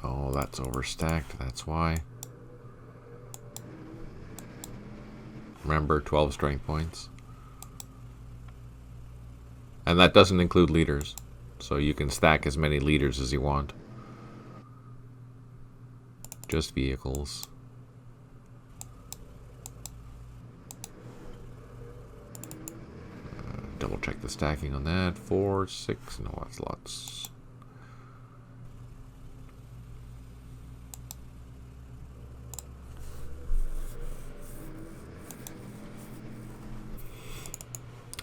Oh, that's overstacked, that's why. Remember, 12 strength points. And that doesn't include leaders. So you can stack as many leaders as you want. Just vehicles. Double check the stacking on that. 4, 6, no, that's lots.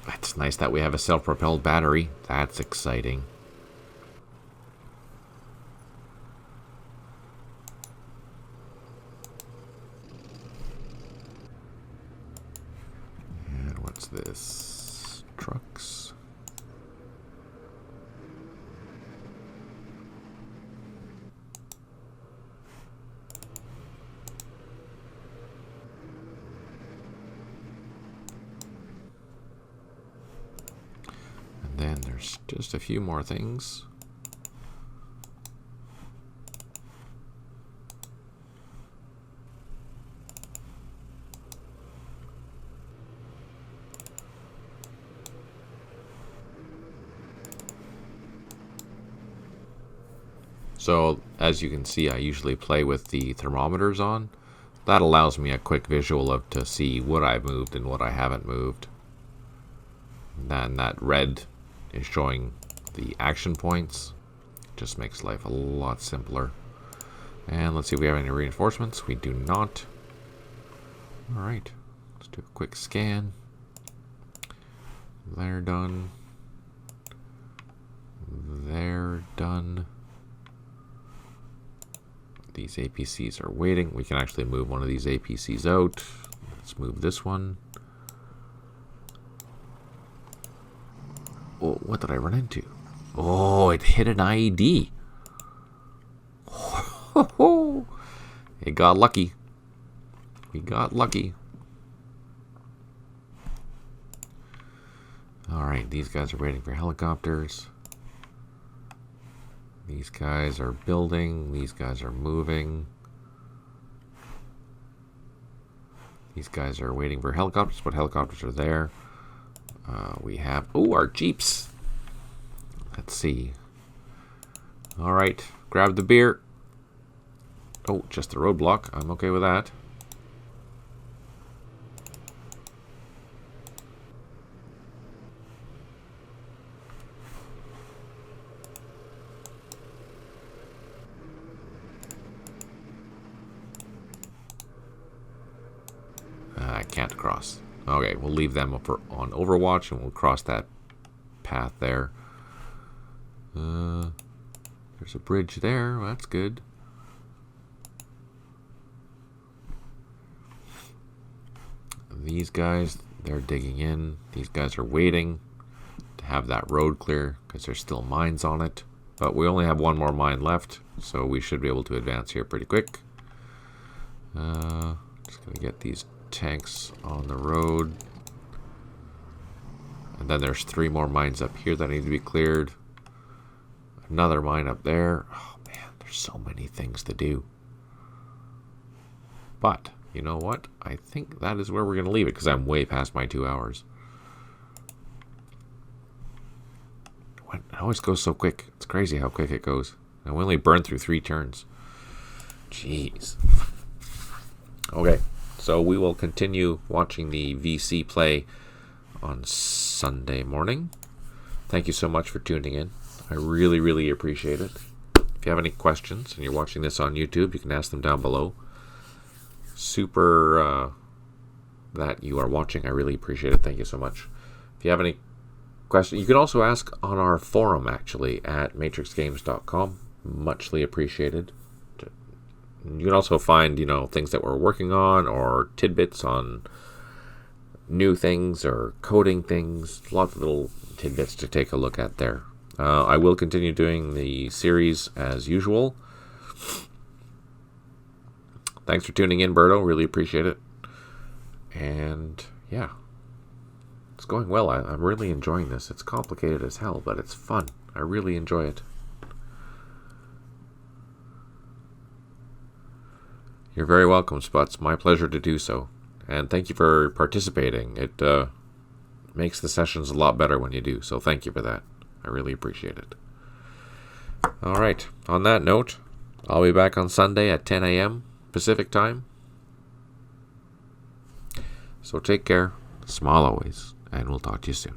It's nice that we have a self-propelled battery. That's exciting. And what's this? Trucks. Then there's just a few more things. So as you can see, I usually play with the thermometers on. That allows me a quick visual of to see what I've moved and what I haven't moved. And then that red is showing the action points. Just makes life a lot simpler. And let's see if we have any reinforcements. We do not. Alright, let's do a quick scan. They're done. They're done. These APCs are waiting. We can actually move one of these APCs out. Let's move this one. Oh, what did I run into? Oh, it hit an IED. It got lucky. We got lucky. Alright, these guys are waiting for helicopters. These guys are building. These guys are moving. These guys are waiting for helicopters, but helicopters are there. We have... Oh, our jeeps. Let's see. Alright, grab the beer. Oh, just the roadblock. I'm okay with that. I can't cross. Okay, we'll leave them up on Overwatch and we'll cross that path there. There's a bridge there. Well, that's good. These guys, they're digging in. These guys are waiting to have that road clear because there's still mines on it. But we only have one more mine left, so we should be able to advance here pretty quick. Just going to get these tanks on the road. And then there's 3 more mines up here that need to be cleared. Another mine up there. Oh man, there's so many things to do. But you know what? I think that is where we're going to leave it because I'm way past my 2 hours. It always goes so quick. It's crazy how quick it goes. And we only burned through 3 turns. Jeez. Okay, so we will continue watching the VC play on Sunday morning. Thank you so much for tuning in. I really, really appreciate it. If you have any questions and you're watching this on YouTube, you can ask them down below. Super that you are watching. I really appreciate it. Thank you so much. If you have any questions, you can also ask on our forum, actually, at matrixgames.com. Muchly appreciated. You can also find, things that we're working on or tidbits on new things or coding things. Lots of little tidbits to take a look at there. I will continue doing the series as usual. Thanks for tuning in, Berto. Really appreciate it. And yeah, it's going well. I'm really enjoying this. It's complicated as hell, but it's fun. I really enjoy it. You're very welcome, Sputs. My pleasure to do so. And thank you for participating. It makes the sessions a lot better when you do. So thank you for that. I really appreciate it. All right. On that note, I'll be back on Sunday at 10 a.m. Pacific time. So take care. Smile always. And we'll talk to you soon.